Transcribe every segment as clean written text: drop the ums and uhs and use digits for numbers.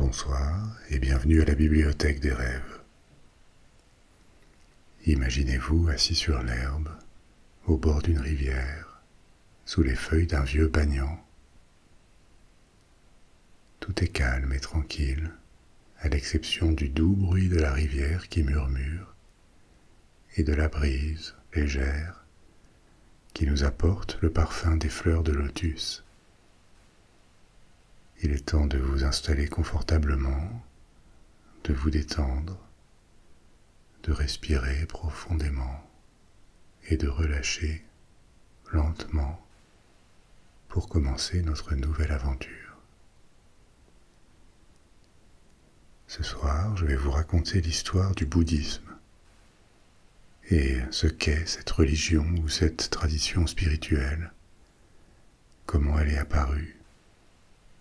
Bonsoir et bienvenue à la bibliothèque des rêves. Imaginez-vous assis sur l'herbe, au bord d'une rivière, sous les feuilles d'un vieux banyan. Tout est calme et tranquille, à l'exception du doux bruit de la rivière qui murmure et de la brise légère qui nous apporte le parfum des fleurs de lotus. Il est temps de vous installer confortablement, de vous détendre, de respirer profondément et de relâcher lentement pour commencer notre nouvelle aventure. Ce soir, je vais vous raconter l'histoire du bouddhisme et ce qu'est cette religion ou cette tradition spirituelle, comment elle est apparue,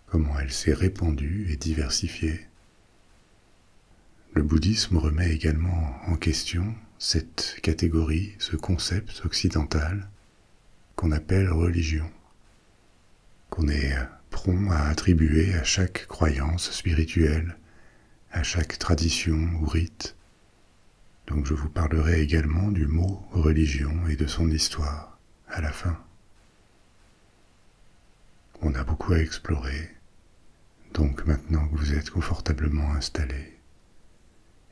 comment elle s'est répandue et diversifiée. Le bouddhisme remet également en question cette catégorie, ce concept occidental qu'on appelle religion, qu'on est prompt à attribuer à chaque croyance spirituelle, à chaque tradition ou rite. Donc je vous parlerai également du mot religion et de son histoire à la fin. On a beaucoup à explorer, donc maintenant que vous êtes confortablement installés,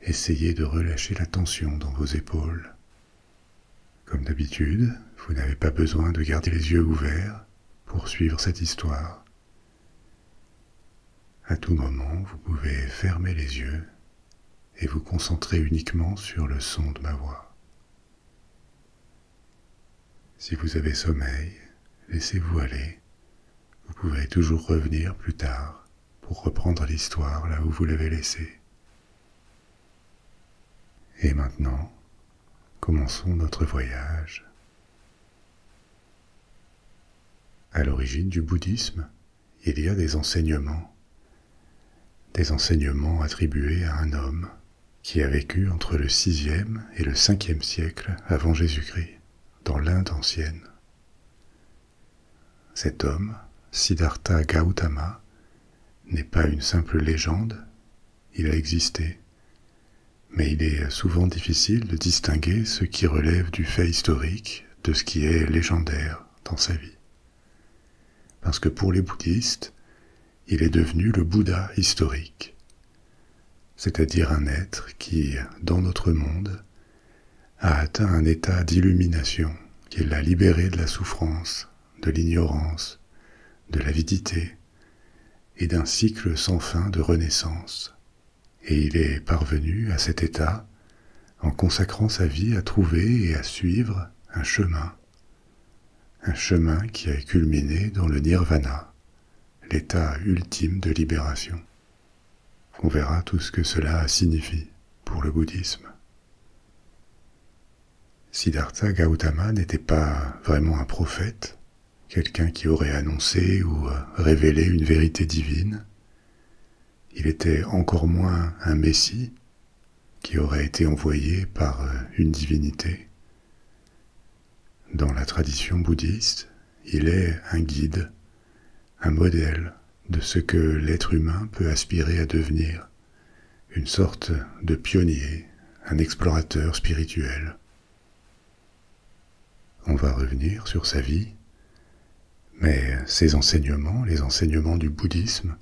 essayez de relâcher la tension dans vos épaules. Comme d'habitude, vous n'avez pas besoin de garder les yeux ouverts pour suivre cette histoire. À tout moment, vous pouvez fermer les yeux et vous concentrer uniquement sur le son de ma voix. Si vous avez sommeil, laissez-vous aller. Vous pourrez toujours revenir plus tard pour reprendre l'histoire là où vous l'avez laissée. Et maintenant, commençons notre voyage. À l'origine du bouddhisme, il y a des enseignements attribués à un homme qui a vécu entre le 6e et le 5e siècle avant Jésus-Christ, dans l'Inde ancienne. Cet homme, Siddhartha Gautama, n'est pas une simple légende, il a existé, mais il est souvent difficile de distinguer ce qui relève du fait historique de ce qui est légendaire dans sa vie. Parce que pour les bouddhistes, il est devenu le Bouddha historique, c'est-à-dire un être qui, dans notre monde, a atteint un état d'illumination qui l'a libéré de la souffrance, de l'ignorance, de l'avidité et d'un cycle sans fin de renaissance. Et il est parvenu à cet état en consacrant sa vie à trouver et à suivre un chemin qui a culminé dans le nirvana, l'état ultime de libération. On verra tout ce que cela signifie pour le bouddhisme. Siddhartha Gautama n'était pas vraiment un prophète, quelqu'un qui aurait annoncé ou révélé une vérité divine. Il était encore moins un messie qui aurait été envoyé par une divinité. Dans la tradition bouddhiste, il est un guide, un modèle de ce que l'être humain peut aspirer à devenir, une sorte de pionnier, un explorateur spirituel. On va revenir sur sa vie, mais ces enseignements, les enseignements du bouddhisme,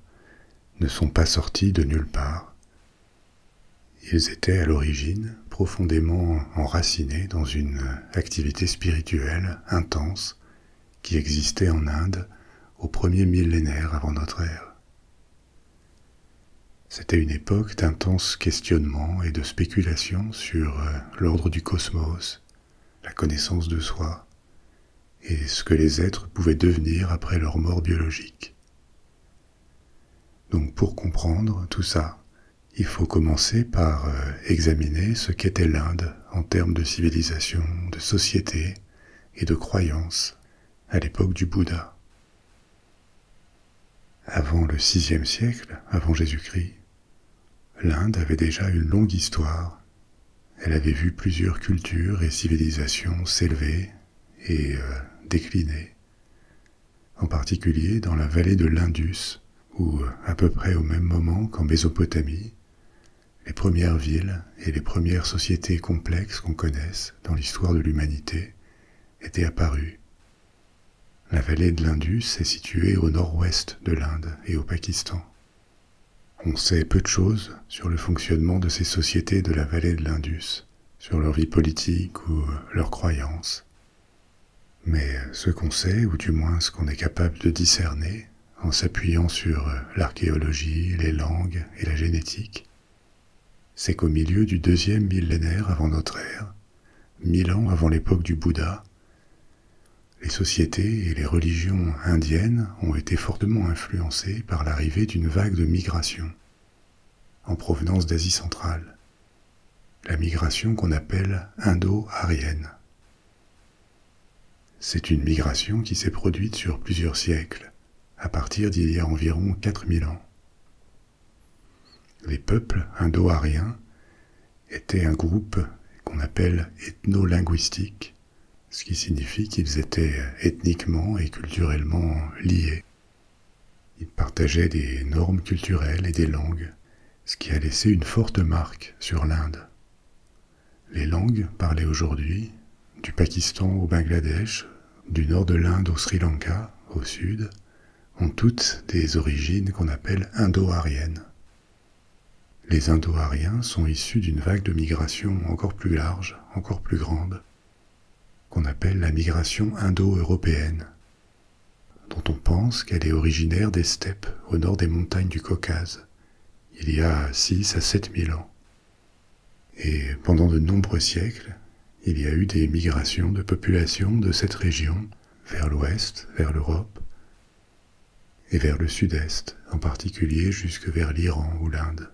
ne sont pas sortis de nulle part. Ils étaient à l'origine profondément enracinés dans une activité spirituelle intense qui existait en Inde au premier millénaire avant notre ère. C'était une époque d'intenses questionnements et de spéculations sur l'ordre du cosmos, la connaissance de soi, et ce que les êtres pouvaient devenir après leur mort biologique. Donc pour comprendre tout ça, il faut commencer par examiner ce qu'était l'Inde en termes de civilisation, de société et de croyances à l'époque du Bouddha. Avant le 6e siècle, avant Jésus-Christ, l'Inde avait déjà une longue histoire. Elle avait vu plusieurs cultures et civilisations s'élever et décliner, en particulier dans la vallée de l'Indus, où, à peu près au même moment qu'en Mésopotamie, les premières villes et les premières sociétés complexes qu'on connaisse dans l'histoire de l'humanité étaient apparues. La vallée de l'Indus est située au nord-ouest de l'Inde et au Pakistan. On sait peu de choses sur le fonctionnement de ces sociétés de la vallée de l'Indus, sur leur vie politique ou leurs croyances. Mais ce qu'on sait, ou du moins ce qu'on est capable de discerner, en s'appuyant sur l'archéologie, les langues et la génétique, c'est qu'au milieu du 2e millénaire avant notre ère, 1000 ans avant l'époque du Bouddha, les sociétés et les religions indiennes ont été fortement influencées par l'arrivée d'une vague de migration en provenance d'Asie centrale, la migration qu'on appelle indo-aryenne. C'est une migration qui s'est produite sur plusieurs siècles, à partir d'il y a environ 4000 ans. Les peuples indo-aryens étaient un groupe qu'on appelle ethno-linguistique, ce qui signifie qu'ils étaient ethniquement et culturellement liés. Ils partageaient des normes culturelles et des langues, ce qui a laissé une forte marque sur l'Inde. Les langues parlées aujourd'hui, du Pakistan au Bangladesh, du nord de l'Inde au Sri Lanka, au sud, ont toutes des origines qu'on appelle indo-aryennes. Les indo-aryens sont issus d'une vague de migration encore plus large, encore plus grande, qu'on appelle la migration indo-européenne, dont on pense qu'elle est originaire des steppes au nord des montagnes du Caucase, il y a 6 à 7 000 ans. Et pendant de nombreux siècles, il y a eu des migrations de populations de cette région vers l'ouest, vers l'Europe, et vers le sud-est, en particulier jusque vers l'Iran ou l'Inde.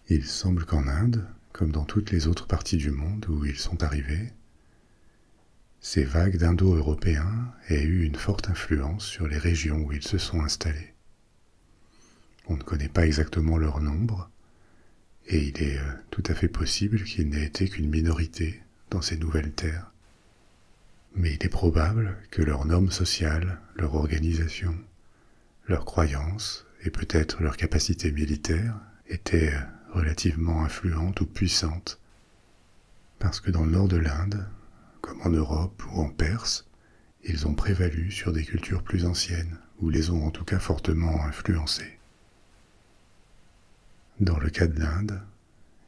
Il semble qu'en Inde, comme dans toutes les autres parties du monde où ils sont arrivés, ces vagues d'indo-européens aient eu une forte influence sur les régions où ils se sont installés. On ne connaît pas exactement leur nombre, et il est tout à fait possible qu'ils n'aient été qu'une minorité dans ces nouvelles terres. Mais il est probable que leurs normes sociales, leur organisation, leurs croyances et peut-être leur capacité militaire étaient relativement influentes ou puissantes, parce que dans le nord de l'Inde, comme en Europe ou en Perse, ils ont prévalu sur des cultures plus anciennes, ou les ont en tout cas fortement influencées. Dans le cas de l'Inde,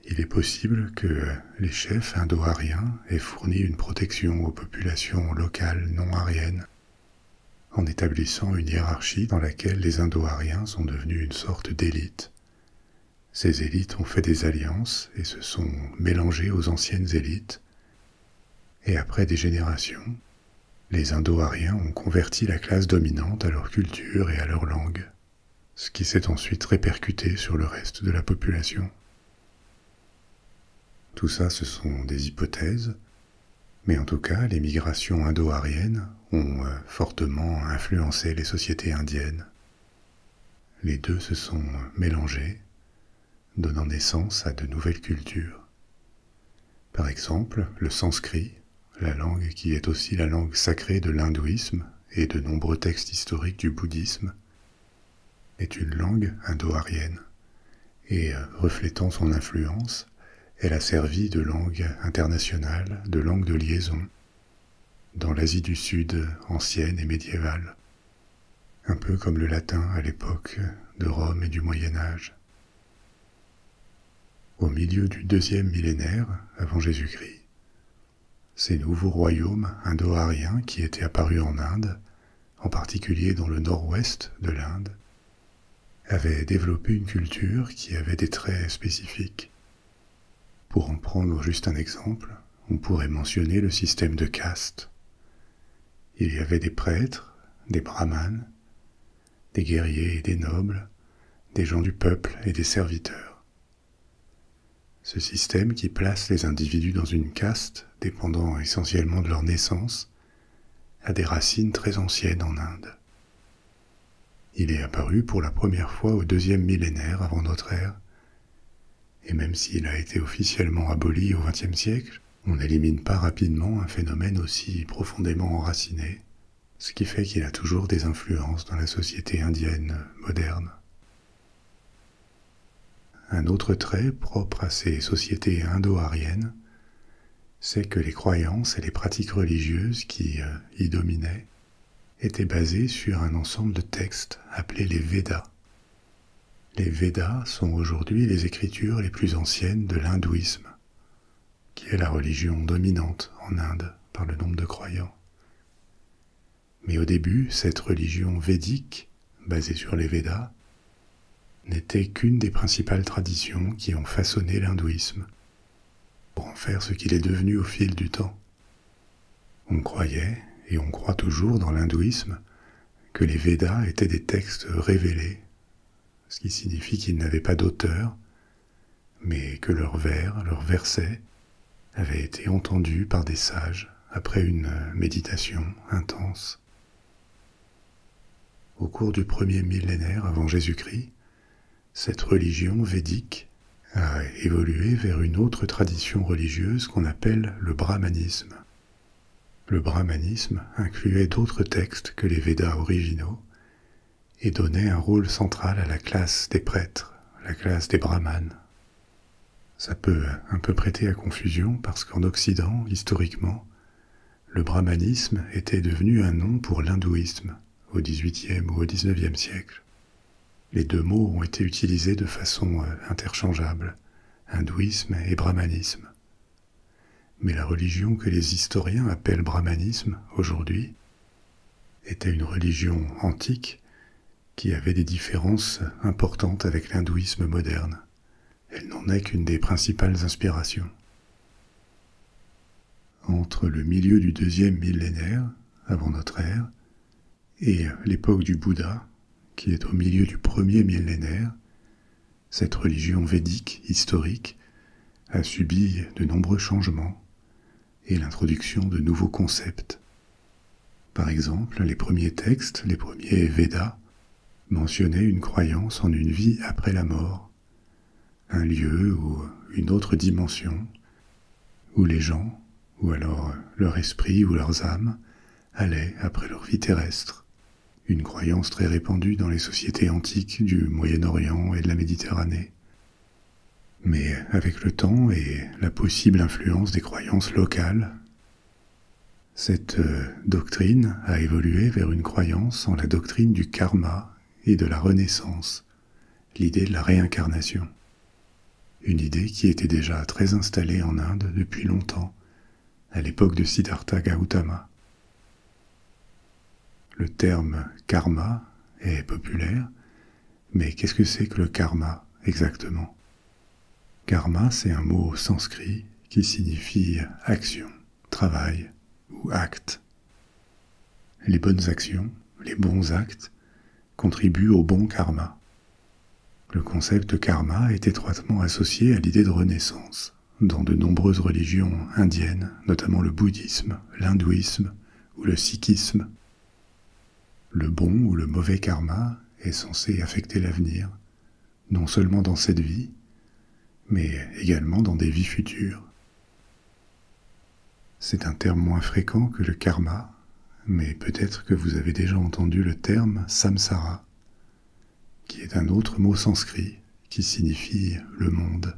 il est possible que les chefs indo-aryens aient fourni une protection aux populations locales non aryennes, en établissant une hiérarchie dans laquelle les indo-aryens sont devenus une sorte d'élite. Ces élites ont fait des alliances et se sont mélangées aux anciennes élites, et après des générations, les indo-aryens ont converti la classe dominante à leur culture et à leur langue, ce qui s'est ensuite répercuté sur le reste de la population. Tout ça, ce sont des hypothèses, mais en tout cas, les migrations indo-aryennes ont fortement influencé les sociétés indiennes. Les deux se sont mélangés, donnant naissance à de nouvelles cultures. Par exemple, le sanskrit, la langue qui est aussi la langue sacrée de l'hindouisme et de nombreux textes historiques du bouddhisme, est une langue indo-aryenne, et reflétant son influence, elle a servi de langue internationale, de langue de liaison, dans l'Asie du Sud ancienne et médiévale, un peu comme le latin à l'époque de Rome et du Moyen Âge. Au milieu du 2e millénaire avant Jésus-Christ, ces nouveaux royaumes indo-aryens qui étaient apparus en Inde, en particulier dans le nord-ouest de l'Inde, avaient développé une culture qui avait des traits spécifiques. Pour en prendre juste un exemple, on pourrait mentionner le système de castes. Il y avait des prêtres, des brahmanes, des guerriers et des nobles, des gens du peuple et des serviteurs. Ce système qui place les individus dans une caste, dépendant essentiellement de leur naissance, a des racines très anciennes en Inde. Il est apparu pour la première fois au 2e millénaire avant notre ère, et même s'il a été officiellement aboli au XXe siècle, on n'élimine pas rapidement un phénomène aussi profondément enraciné, ce qui fait qu'il a toujours des influences dans la société indienne moderne. Un autre trait propre à ces sociétés indo-aryennes, c'est que les croyances et les pratiques religieuses qui y dominaient étaient basées sur un ensemble de textes appelés les Védas. Les Védas sont aujourd'hui les écritures les plus anciennes de l'hindouisme, qui est la religion dominante en Inde par le nombre de croyants. Mais au début, cette religion védique, basée sur les Védas, n'était qu'une des principales traditions qui ont façonné l'hindouisme, pour en faire ce qu'il est devenu au fil du temps. On croyait, et on croit toujours dans l'hindouisme, que les Védas étaient des textes révélés, ce qui signifie qu'ils n'avaient pas d'auteur, mais que leurs vers, leurs versets, avaient été entendus par des sages après une méditation intense. Au cours du premier millénaire avant Jésus-Christ, cette religion védique a évolué vers une autre tradition religieuse qu'on appelle le brahmanisme. Le brahmanisme incluait d'autres textes que les Védas originaux et donnait un rôle central à la classe des prêtres, la classe des brahmanes. Ça peut un peu prêter à confusion parce qu'en Occident, historiquement, le brahmanisme était devenu un nom pour l'hindouisme au XVIIIe ou au XIXe siècle. Les deux mots ont été utilisés de façon interchangeable, hindouisme et brahmanisme. Mais la religion que les historiens appellent brahmanisme aujourd'hui était une religion antique qui avait des différences importantes avec l'hindouisme moderne. Elle n'en est qu'une des principales inspirations. Entre le milieu du deuxième millénaire, avant notre ère, et l'époque du Bouddha, qui est au milieu du premier millénaire, cette religion védique historique a subi de nombreux changements et l'introduction de nouveaux concepts. Par exemple, les premiers textes, les premiers Védas, mentionnaient une croyance en une vie après la mort, un lieu ou une autre dimension où les gens, ou alors leur esprit ou leurs âmes, allaient après leur vie terrestre. Une croyance très répandue dans les sociétés antiques du Moyen-Orient et de la Méditerranée. Mais avec le temps et la possible influence des croyances locales, cette doctrine a évolué vers une croyance en la doctrine du karma et de la renaissance, l'idée de la réincarnation. Une idée qui était déjà très installée en Inde depuis longtemps, à l'époque de Siddhartha Gautama. Le terme karma est populaire, mais qu'est-ce que c'est que le karma exactement? Karma, c'est un mot sanskrit qui signifie action, travail ou acte. Les bonnes actions, les bons actes, contribuent au bon karma. Le concept de karma est étroitement associé à l'idée de renaissance dans de nombreuses religions indiennes, notamment le bouddhisme, l'hindouisme ou le sikhisme. Le bon ou le mauvais karma est censé affecter l'avenir, non seulement dans cette vie, mais également dans des vies futures. C'est un terme moins fréquent que le karma, mais peut-être que vous avez déjà entendu le terme samsara, qui est un autre mot sanskrit qui signifie le monde.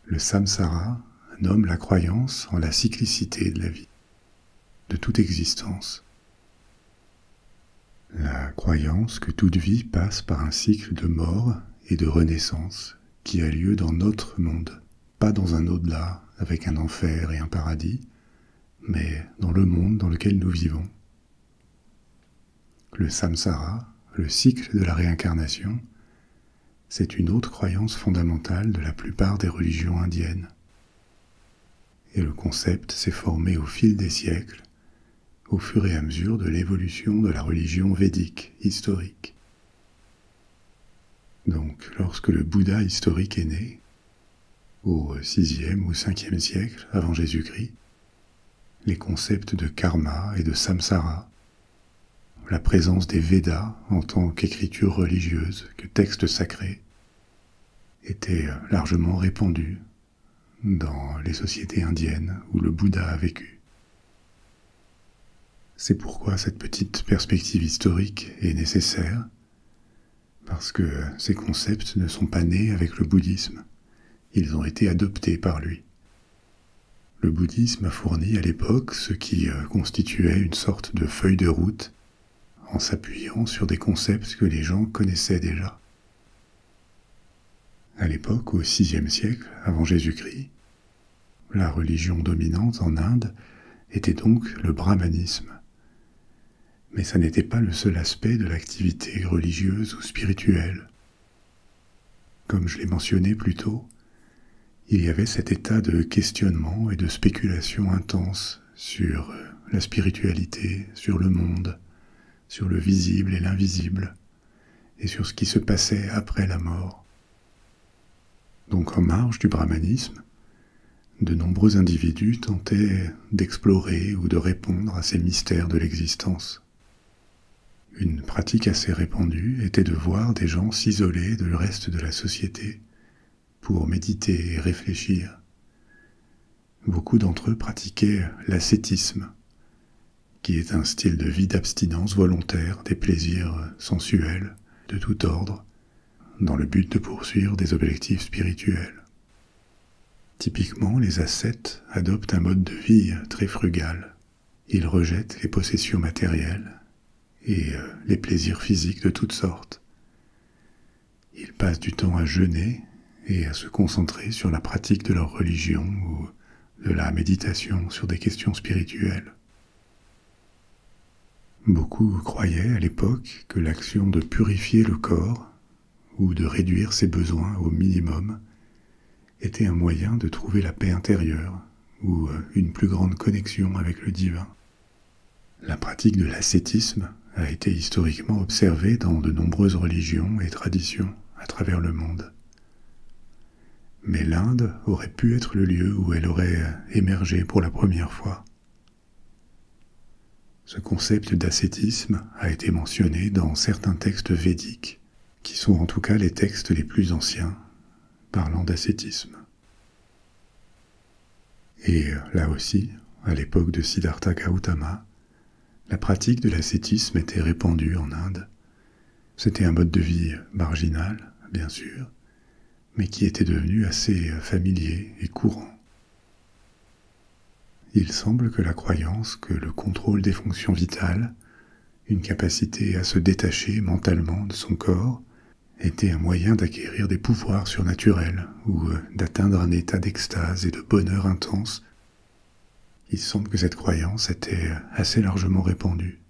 Le samsara nomme la croyance en la cyclicité de la vie, de toute existence. La croyance que toute vie passe par un cycle de mort et de renaissance qui a lieu dans notre monde, pas dans un au-delà avec un enfer et un paradis, mais dans le monde dans lequel nous vivons. Le samsara, le cycle de la réincarnation, c'est une autre croyance fondamentale de la plupart des religions indiennes. Et le concept s'est formé au fil des siècles, au fur et à mesure de l'évolution de la religion védique historique. Donc, lorsque le Bouddha historique est né, au 6e ou 5e siècle avant Jésus-Christ, les concepts de karma et de samsara, la présence des Védas en tant qu'écriture religieuse, que texte sacré, étaient largement répandus dans les sociétés indiennes où le Bouddha a vécu. C'est pourquoi cette petite perspective historique est nécessaire, parce que ces concepts ne sont pas nés avec le bouddhisme, ils ont été adoptés par lui. Le bouddhisme a fourni à l'époque ce qui constituait une sorte de feuille de route en s'appuyant sur des concepts que les gens connaissaient déjà. À l'époque, au VIe siècle avant Jésus-Christ, la religion dominante en Inde était donc le brahmanisme. Mais ça n'était pas le seul aspect de l'activité religieuse ou spirituelle. Comme je l'ai mentionné plus tôt, il y avait cet état de questionnement et de spéculation intense sur la spiritualité, sur le monde, sur le visible et l'invisible, et sur ce qui se passait après la mort. Donc en marge du brahmanisme, de nombreux individus tentaient d'explorer ou de répondre à ces mystères de l'existence. Une pratique assez répandue était de voir des gens s'isoler du reste de la société pour méditer et réfléchir. Beaucoup d'entre eux pratiquaient l'ascétisme, qui est un style de vie d'abstinence volontaire des plaisirs sensuels de tout ordre, dans le but de poursuivre des objectifs spirituels. Typiquement, les ascètes adoptent un mode de vie très frugal. Ils rejettent les possessions matérielles et les plaisirs physiques de toutes sortes. Ils passent du temps à jeûner et à se concentrer sur la pratique de leur religion ou de la méditation sur des questions spirituelles. Beaucoup croyaient à l'époque que l'action de purifier le corps ou de réduire ses besoins au minimum était un moyen de trouver la paix intérieure ou une plus grande connexion avec le divin. La pratique de l'ascétisme a été historiquement observée dans de nombreuses religions et traditions à travers le monde. Mais l'Inde aurait pu être le lieu où elle aurait émergé pour la première fois. Ce concept d'ascétisme a été mentionné dans certains textes védiques, qui sont en tout cas les textes les plus anciens parlant d'ascétisme. Et là aussi, à l'époque de Siddhartha Gautama, la pratique de l'ascétisme était répandue en Inde. C'était un mode de vie marginal, bien sûr, mais qui était devenu assez familier et courant. Il semble que la croyance que le contrôle des fonctions vitales, une capacité à se détacher mentalement de son corps, était un moyen d'acquérir des pouvoirs surnaturels ou d'atteindre un état d'extase et de bonheur intense. Il semble que cette croyance était assez largement répandue.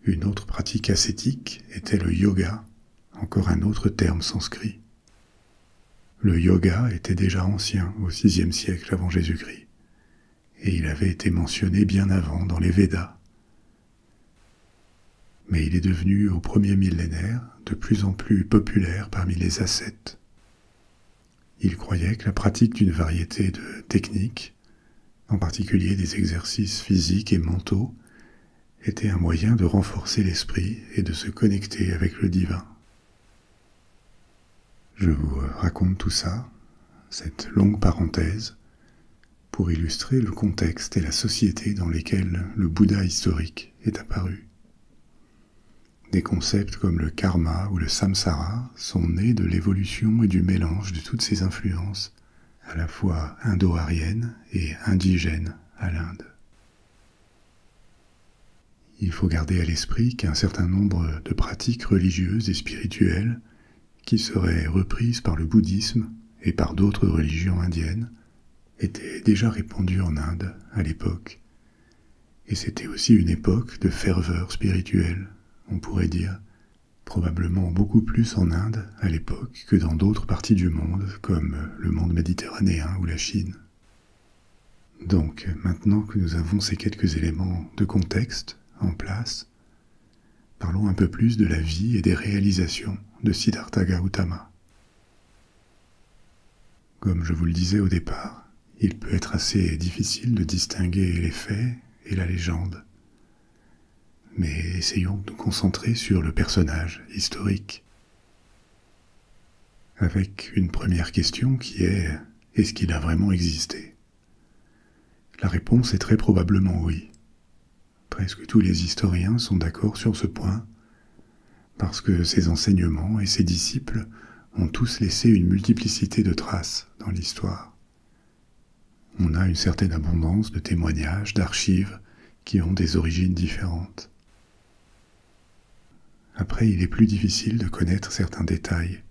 Une autre pratique ascétique était le yoga, encore un autre terme sanskrit. Le yoga était déjà ancien au VIe siècle avant Jésus-Christ, et il avait été mentionné bien avant dans les Védas. Mais il est devenu au premier millénaire de plus en plus populaire parmi les ascètes. Ils croyaient que la pratique d'une variété de techniques, en particulier des exercices physiques et mentaux, était un moyen de renforcer l'esprit et de se connecter avec le divin. Je vous raconte tout ça, cette longue parenthèse, pour illustrer le contexte et la société dans lesquels le Bouddha historique est apparu. Des concepts comme le karma ou le samsara sont nés de l'évolution et du mélange de toutes ces influences, à la fois indo-aryennes et indigènes à l'Inde. Il faut garder à l'esprit qu'un certain nombre de pratiques religieuses et spirituelles qui seraient reprises par le bouddhisme et par d'autres religions indiennes étaient déjà répandues en Inde à l'époque. Et c'était aussi une époque de ferveur spirituelle, on pourrait dire, probablement beaucoup plus en Inde à l'époque que dans d'autres parties du monde, comme le monde méditerranéen ou la Chine. Donc, maintenant que nous avons ces quelques éléments de contexte en place, parlons un peu plus de la vie et des réalisations de Siddhartha Gautama. Comme je vous le disais au départ, il peut être assez difficile de distinguer les faits et la légende. Mais essayons de nous concentrer sur le personnage historique. Avec une première question qui est: est-ce qu'il a vraiment existé? La réponse est très probablement oui. Presque tous les historiens sont d'accord sur ce point, parce que ses enseignements et ses disciples ont tous laissé une multiplicité de traces dans l'histoire. On a une certaine abondance de témoignages, d'archives qui ont des origines différentes. Après, il est plus difficile de connaître certains détails,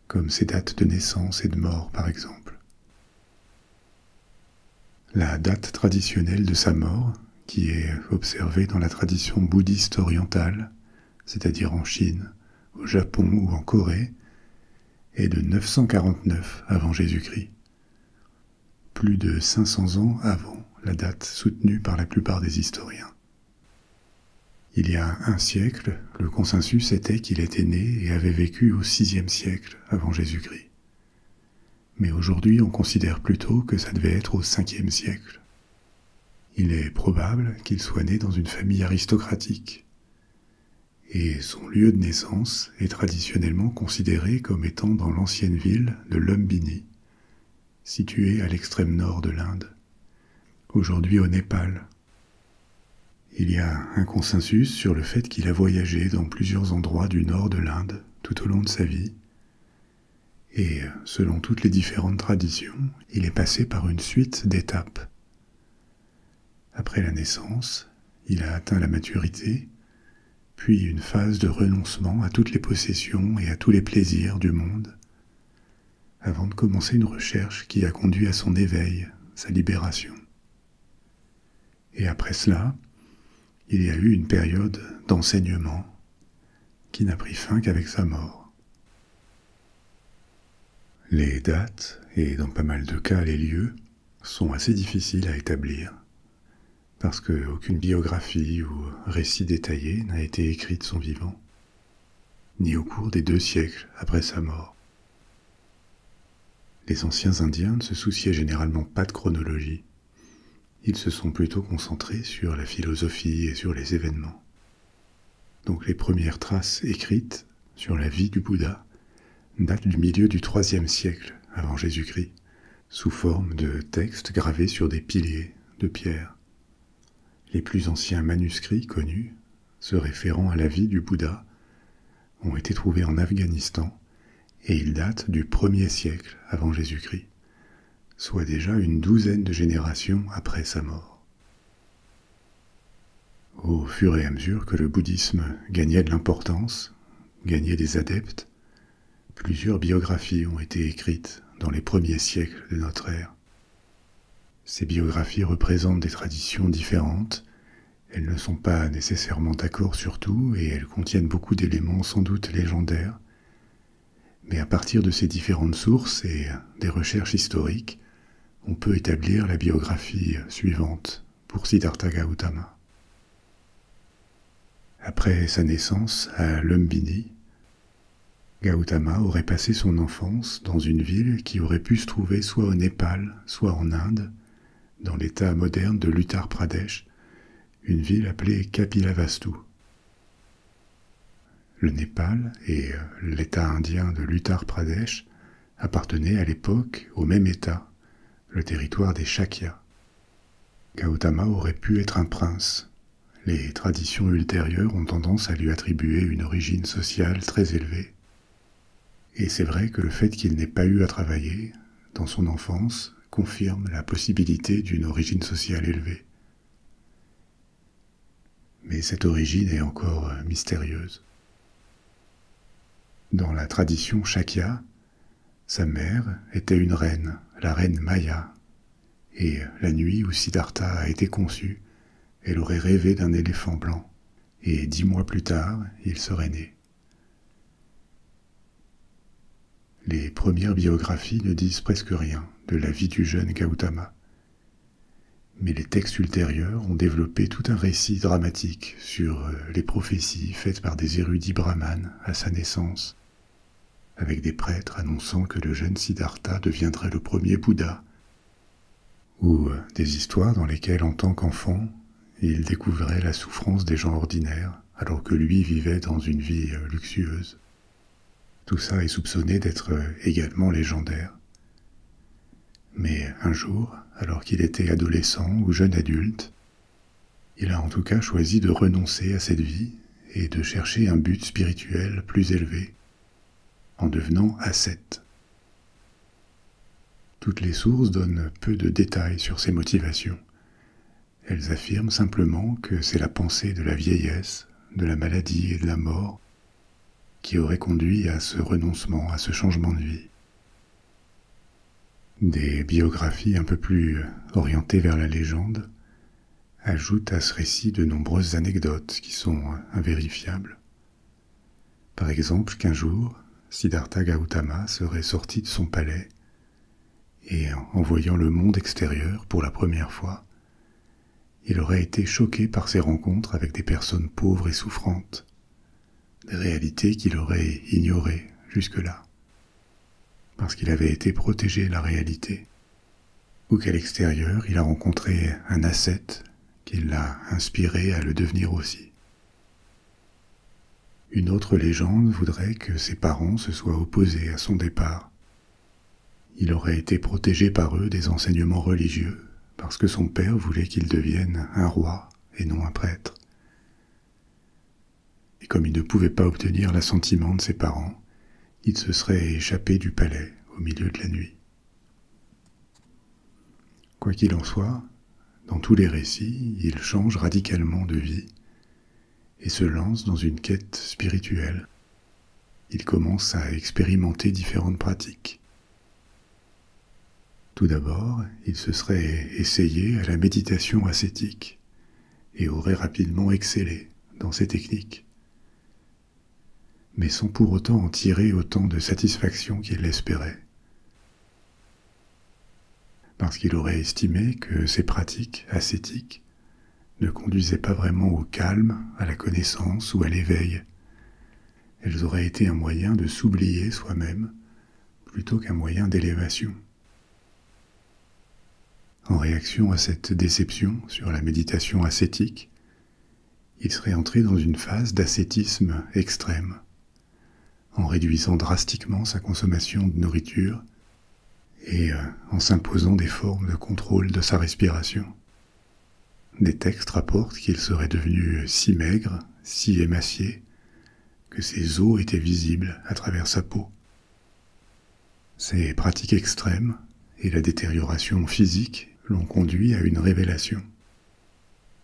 comme ses dates de naissance et de mort par exemple. La date traditionnelle de sa mort, qui est observée dans la tradition bouddhiste orientale, c'est-à-dire en Chine, au Japon ou en Corée, est de 949 avant Jésus-Christ, plus de 500 ans avant la date soutenue par la plupart des historiens. Il y a un siècle, le consensus était qu'il était né et avait vécu au VIe siècle avant Jésus-Christ. Mais aujourd'hui, on considère plutôt que ça devait être au Ve siècle. Il est probable qu'il soit né dans une famille aristocratique, et son lieu de naissance est traditionnellement considéré comme étant dans l'ancienne ville de Lumbini, située à l'extrême nord de l'Inde, aujourd'hui au Népal. Il y a un consensus sur le fait qu'il a voyagé dans plusieurs endroits du nord de l'Inde tout au long de sa vie, et selon toutes les différentes traditions, il est passé par une suite d'étapes. Après la naissance, il a atteint la maturité, puis une phase de renoncement à toutes les possessions et à tous les plaisirs du monde, avant de commencer une recherche qui a conduit à son éveil, sa libération. Et après cela, il y a eu une période d'enseignement qui n'a pris fin qu'avec sa mort. Les dates, et dans pas mal de cas les lieux, sont assez difficiles à établir, parce qu'aucune biographie ou récit détaillé n'a été écrit de son vivant, ni au cours des 2 siècles après sa mort. Les anciens Indiens ne se souciaient généralement pas de chronologie. Ils se sont plutôt concentrés sur la philosophie et sur les événements. Donc les premières traces écrites sur la vie du Bouddha datent du milieu du IIIe siècle avant Jésus-Christ, sous forme de textes gravés sur des piliers de pierre. Les plus anciens manuscrits connus, se référant à la vie du Bouddha, ont été trouvés en Afghanistan et ils datent du 1er siècle avant Jésus-Christ, soit déjà une 12aine de générations après sa mort. Au fur et à mesure que le bouddhisme gagnait de l'importance, gagnait des adeptes, plusieurs biographies ont été écrites dans les premiers siècles de notre ère. Ces biographies représentent des traditions différentes, elles ne sont pas nécessairement d'accord sur tout et elles contiennent beaucoup d'éléments sans doute légendaires, mais à partir de ces différentes sources et des recherches historiques, on peut établir la biographie suivante pour Siddhartha Gautama. Après sa naissance à Lumbini, Gautama aurait passé son enfance dans une ville qui aurait pu se trouver soit au Népal, soit en Inde, dans l'état moderne de l'Uttar Pradesh, une ville appelée Kapilavastu. Le Népal et l'état indien de l'Uttar Pradesh appartenaient à l'époque au même état, le territoire des Shakyas. Gautama aurait pu être un prince. Les traditions ultérieures ont tendance à lui attribuer une origine sociale très élevée. Et c'est vrai que le fait qu'il n'ait pas eu à travailler dans son enfance confirme la possibilité d'une origine sociale élevée. Mais cette origine est encore mystérieuse. Dans la tradition Shakya, sa mère était une reine, la reine Maya, et la nuit où Siddhartha a été conçu, elle aurait rêvé d'un éléphant blanc, et 10 mois plus tard, il serait né. Les premières biographies ne disent presque rien de la vie du jeune Gautama, mais les textes ultérieurs ont développé tout un récit dramatique sur les prophéties faites par des érudits brahmanes à sa naissance, avec des prêtres annonçant que le jeune Siddhartha deviendrait le premier Bouddha, ou des histoires dans lesquelles, en tant qu'enfant, il découvrait la souffrance des gens ordinaires, alors que lui vivait dans une vie luxueuse. Tout ça est soupçonné d'être également légendaire. Mais un jour, alors qu'il était adolescent ou jeune adulte. Il a en tout cas choisi de renoncer à cette vie et de chercher un but spirituel plus élevé, en devenant ascète. Toutes les sources donnent peu de détails sur ses motivations. Elles affirment simplement que c'est la pensée de la vieillesse, de la maladie et de la mort qui aurait conduit à ce renoncement, à ce changement de vie. Des biographies un peu plus orientées vers la légende ajoutent à ce récit de nombreuses anecdotes qui sont invérifiables. Par exemple, qu'un jour, Siddhartha Gautama serait sorti de son palais et, en voyant le monde extérieur pour la première fois, il aurait été choqué par ses rencontres avec des personnes pauvres et souffrantes, des réalités qu'il aurait ignorées jusque-là, parce qu'il avait été protégé de la réalité, ou qu'à l'extérieur il a rencontré un ascète qui l'a inspiré à le devenir aussi. Une autre légende voudrait que ses parents se soient opposés à son départ. Il aurait été protégé par eux des enseignements religieux, parce que son père voulait qu'il devienne un roi et non un prêtre. Et comme il ne pouvait pas obtenir l'assentiment de ses parents, il se serait échappé du palais au milieu de la nuit. Quoi qu'il en soit, dans tous les récits, il change radicalement de vie et se lance dans une quête spirituelle. Il commence à expérimenter différentes pratiques. Tout d'abord, il se serait essayé à la méditation ascétique et aurait rapidement excellé dans ces techniques, mais sans pour autant en tirer autant de satisfaction qu'il l'espérait, parce qu'il aurait estimé que ces pratiques ascétiques ne conduisaient pas vraiment au calme, à la connaissance ou à l'éveil. Elles auraient été un moyen de s'oublier soi-même plutôt qu'un moyen d'élévation. En réaction à cette déception sur la méditation ascétique, il serait entré dans une phase d'ascétisme extrême, en réduisant drastiquement sa consommation de nourriture et en s'imposant des formes de contrôle de sa respiration. Des textes rapportent qu'il serait devenu si maigre, si émacié, que ses os étaient visibles à travers sa peau. Ces pratiques extrêmes et la détérioration physique l'ont conduit à une révélation,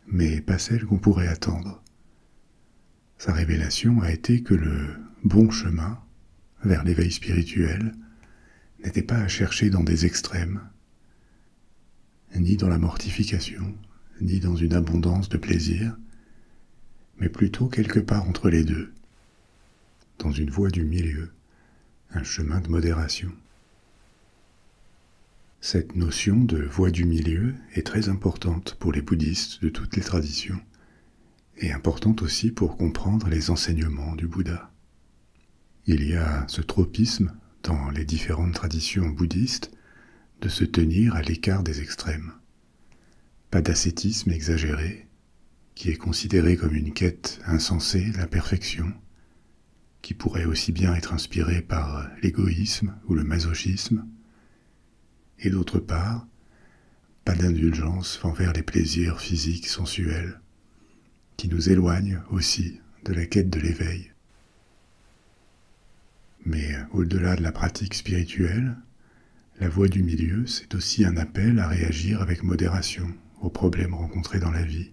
mais pas celle qu'on pourrait attendre. Sa révélation a été que le bon chemin vers l'éveil spirituel n'était pas à chercher dans des extrêmes, ni dans la mortification, ni dans une abondance de plaisir, mais plutôt quelque part entre les deux, dans une voie du milieu, un chemin de modération. Cette notion de voie du milieu est très importante pour les bouddhistes de toutes les traditions, et importante aussi pour comprendre les enseignements du Bouddha. Il y a ce tropisme dans les différentes traditions bouddhistes de se tenir à l'écart des extrêmes. Pas d'ascétisme exagéré, qui est considéré comme une quête insensée de la perfection, qui pourrait aussi bien être inspiré par l'égoïsme ou le masochisme, et d'autre part, pas d'indulgence envers les plaisirs physiques sensuels, qui nous éloignent aussi de la quête de l'éveil. Mais au-delà de la pratique spirituelle, la voie du milieu, c'est aussi un appel à réagir avec modération aux problèmes rencontrés dans la vie,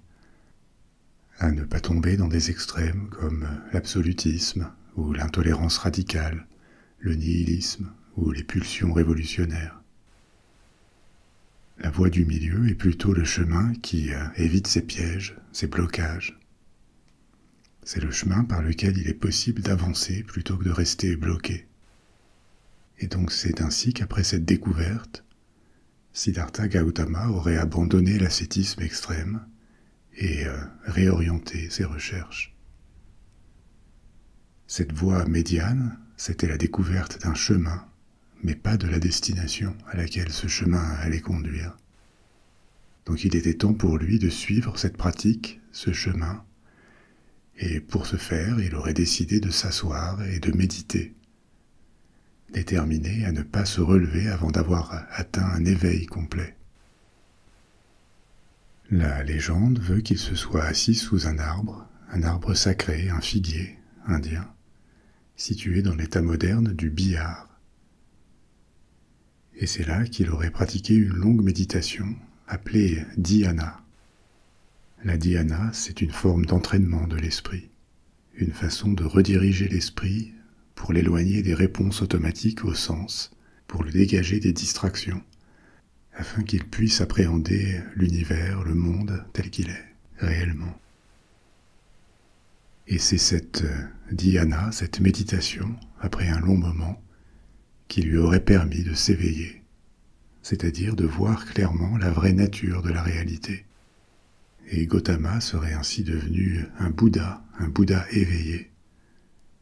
à ne pas tomber dans des extrêmes comme l'absolutisme ou l'intolérance radicale, le nihilisme ou les pulsions révolutionnaires. La voie du milieu est plutôt le chemin qui évite ces pièges, ces blocages. C'est le chemin par lequel il est possible d'avancer plutôt que de rester bloqué. Et donc c'est ainsi qu'après cette découverte, Siddhartha Gautama aurait abandonné l'ascétisme extrême et réorienté ses recherches. Cette voie médiane, c'était la découverte d'un chemin, mais pas de la destination à laquelle ce chemin allait conduire. Donc il était temps pour lui de suivre cette pratique, ce chemin, et pour ce faire, il aurait décidé de s'asseoir et de méditer, déterminé à ne pas se relever avant d'avoir atteint un éveil complet. La légende veut qu'il se soit assis sous un arbre sacré, un figuier indien, situé dans l'état moderne du Bihar. Et c'est là qu'il aurait pratiqué une longue méditation appelée dhyana. La dhyana, c'est une forme d'entraînement de l'esprit, une façon de rediriger l'esprit pour l'éloigner des réponses automatiques aux sens, pour le dégager des distractions, afin qu'il puisse appréhender l'univers, le monde tel qu'il est, réellement. Et c'est cette dhyana, cette méditation, après un long moment, qui lui aurait permis de s'éveiller, c'est-à-dire de voir clairement la vraie nature de la réalité. Et Gautama serait ainsi devenu un Bouddha éveillé,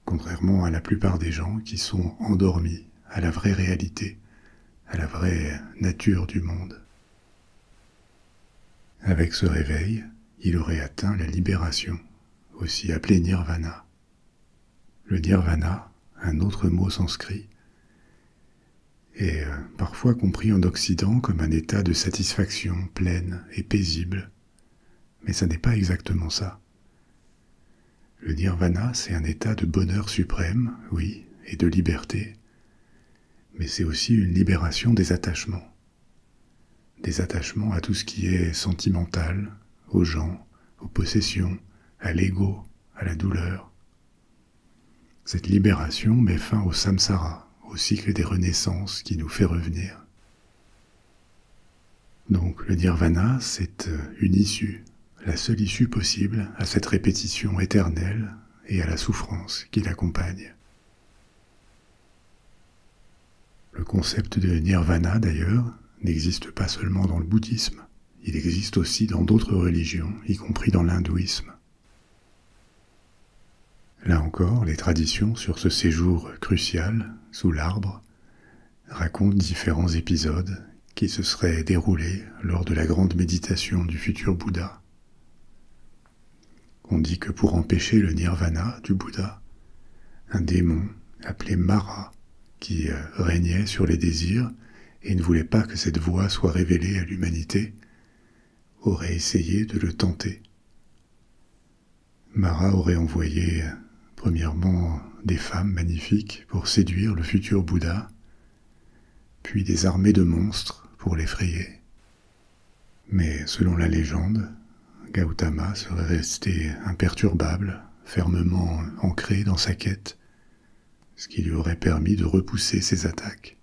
contrairement à la plupart des gens qui sont endormis à la vraie réalité, à la vraie nature du monde. Avec ce réveil, il aurait atteint la libération, aussi appelée nirvana. Le nirvana, un autre mot sanskrit, est parfois compris en Occident comme un état de satisfaction pleine et paisible, mais ça n'est pas exactement ça. Le nirvana, c'est un état de bonheur suprême, oui, et de liberté, mais c'est aussi une libération des attachements à tout ce qui est sentimental, aux gens, aux possessions, à l'ego, à la douleur. Cette libération met fin au samsara, au cycle des renaissances qui nous fait revenir. Donc le nirvana, c'est une issue, la seule issue possible à cette répétition éternelle et à la souffrance qui l'accompagne. Le concept de nirvana, d'ailleurs, n'existe pas seulement dans le bouddhisme, il existe aussi dans d'autres religions, y compris dans l'hindouisme. Là encore, les traditions sur ce séjour crucial, sous l'arbre, racontent différents épisodes qui se seraient déroulés lors de la grande méditation du futur Bouddha. On dit que pour empêcher le nirvana du Bouddha, un démon appelé Mara, qui régnait sur les désirs et ne voulait pas que cette voie soit révélée à l'humanité, aurait essayé de le tenter. Mara aurait envoyé premièrement des femmes magnifiques pour séduire le futur Bouddha, puis des armées de monstres pour l'effrayer. Mais selon la légende, Gautama serait resté imperturbable, fermement ancré dans sa quête, ce qui lui aurait permis de repousser ses attaques.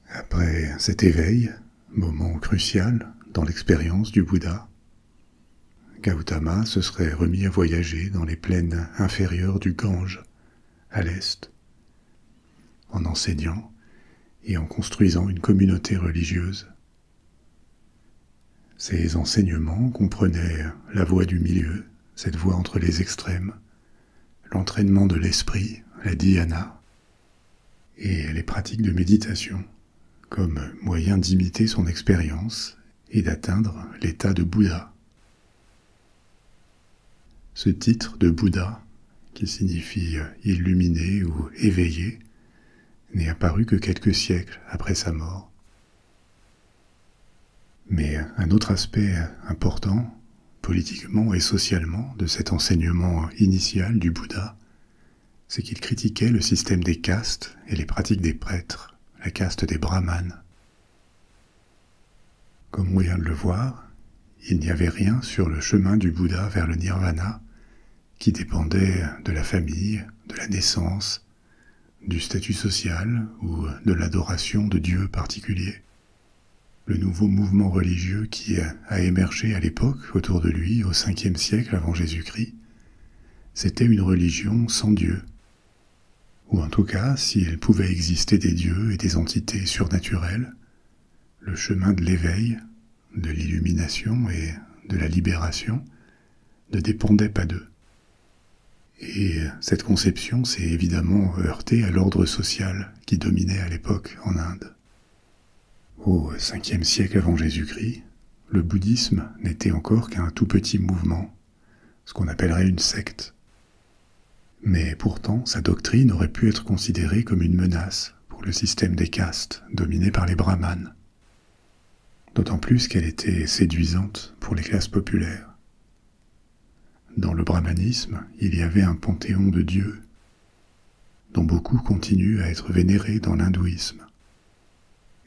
Après cet éveil, moment crucial dans l'expérience du Bouddha, Gautama se serait remis à voyager dans les plaines inférieures du Gange, à l'est, en enseignant et en construisant une communauté religieuse. Ces enseignements comprenaient la voie du milieu, cette voie entre les extrêmes, l'entraînement de l'esprit, la dhyana, et les pratiques de méditation, comme moyen d'imiter son expérience et d'atteindre l'état de Bouddha. Ce titre de Bouddha, qui signifie illuminé ou éveillé, n'est apparu que quelques siècles après sa mort. Mais un autre aspect important, politiquement et socialement, de cet enseignement initial du Bouddha, c'est qu'il critiquait le système des castes et les pratiques des prêtres, la caste des brahmanes. Comme on vient de le voir, il n'y avait rien sur le chemin du Bouddha vers le nirvana qui dépendait de la famille, de la naissance, du statut social ou de l'adoration de dieux particuliers. Le nouveau mouvement religieux qui a émergé à l'époque autour de lui, au 5e siècle avant Jésus-Christ, c'était une religion sans Dieu. Ou en tout cas, s'il pouvait exister des dieux et des entités surnaturelles, le chemin de l'éveil, de l'illumination et de la libération ne dépendait pas d'eux. Et cette conception s'est évidemment heurtée à l'ordre social qui dominait à l'époque en Inde. Au 5e siècle avant Jésus-Christ, le bouddhisme n'était encore qu'un tout petit mouvement, ce qu'on appellerait une secte. Mais pourtant, sa doctrine aurait pu être considérée comme une menace pour le système des castes dominé par les brahmanes. d'autant plus qu'elle était séduisante pour les classes populaires. Dans le brahmanisme, il y avait un panthéon de dieux, dont beaucoup continuent à être vénérés dans l'hindouisme.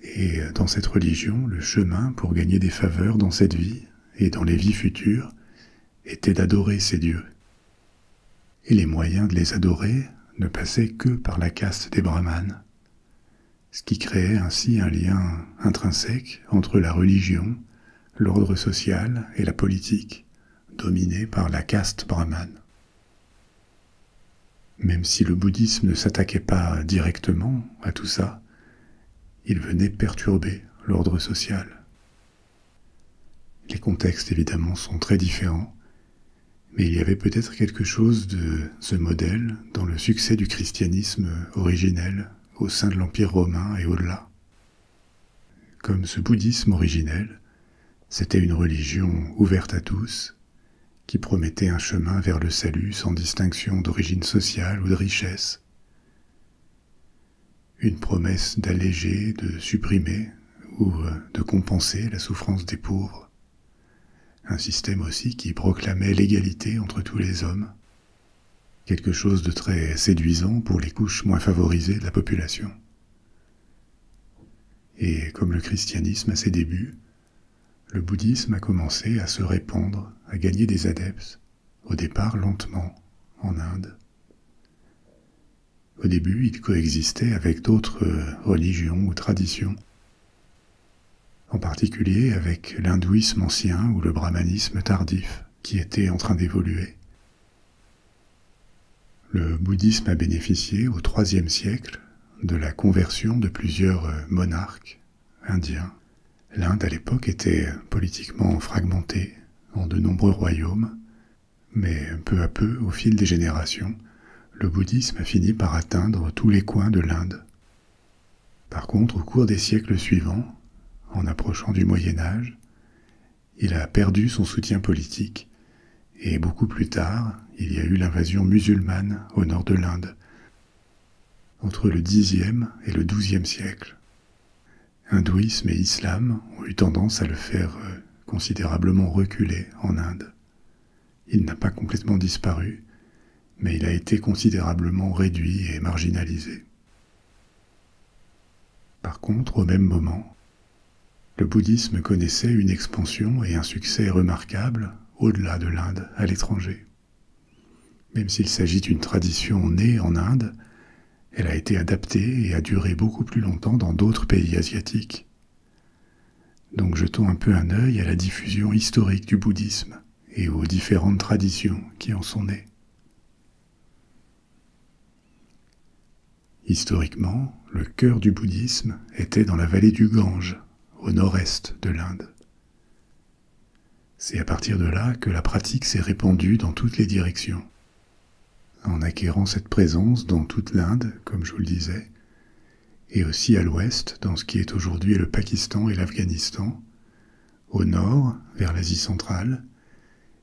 Et dans cette religion, le chemin pour gagner des faveurs dans cette vie et dans les vies futures était d'adorer ces dieux. Et les moyens de les adorer ne passaient que par la caste des brahmanes, ce qui créait ainsi un lien intrinsèque entre la religion, l'ordre social et la politique, dominé par la caste brahmane. Même si le bouddhisme ne s'attaquait pas directement à tout ça, il venait perturber l'ordre social. Les contextes évidemment sont très différents, mais il y avait peut-être quelque chose de ce modèle dans le succès du christianisme originel au sein de l'Empire romain et au-delà. Comme ce bouddhisme originel, c'était une religion ouverte à tous, qui promettait un chemin vers le salut sans distinction d'origine sociale ou de richesse. Une promesse d'alléger, de supprimer ou de compenser la souffrance des pauvres. Un système aussi qui proclamait l'égalité entre tous les hommes. Quelque chose de très séduisant pour les couches moins favorisées de la population. Et comme le christianisme à ses débuts, le bouddhisme a commencé à se répandre, à gagner des adeptes, au départ lentement, en Inde. Au début, il coexistait avec d'autres religions ou traditions, en particulier avec l'hindouisme ancien ou le brahmanisme tardif, qui était en train d'évoluer. Le bouddhisme a bénéficié au IIIe siècle de la conversion de plusieurs monarques indiens. L'Inde à l'époque était politiquement fragmentée en de nombreux royaumes, mais peu à peu, au fil des générations, le bouddhisme a fini par atteindre tous les coins de l'Inde. Par contre, au cours des siècles suivants, en approchant du Moyen Âge, il a perdu son soutien politique, et beaucoup plus tard, il y a eu l'invasion musulmane au nord de l'Inde, entre le Xe et le XIIe siècle. Hindouisme et islam ont eu tendance à le faire considérablement reculer en Inde. Il n'a pas complètement disparu, mais il a été considérablement réduit et marginalisé. Par contre, au même moment, le bouddhisme connaissait une expansion et un succès remarquables au-delà de l'Inde, à l'étranger. Même s'il s'agit d'une tradition née en Inde, elle a été adaptée et a duré beaucoup plus longtemps dans d'autres pays asiatiques. Donc jetons un peu un œil à la diffusion historique du bouddhisme et aux différentes traditions qui en sont nées. Historiquement, le cœur du bouddhisme était dans la vallée du Gange, au nord-est de l'Inde. C'est à partir de là que la pratique s'est répandue dans toutes les directions, en acquérant cette présence dans toute l'Inde, comme je vous le disais, et aussi à l'ouest, dans ce qui est aujourd'hui le Pakistan et l'Afghanistan, au nord, vers l'Asie centrale,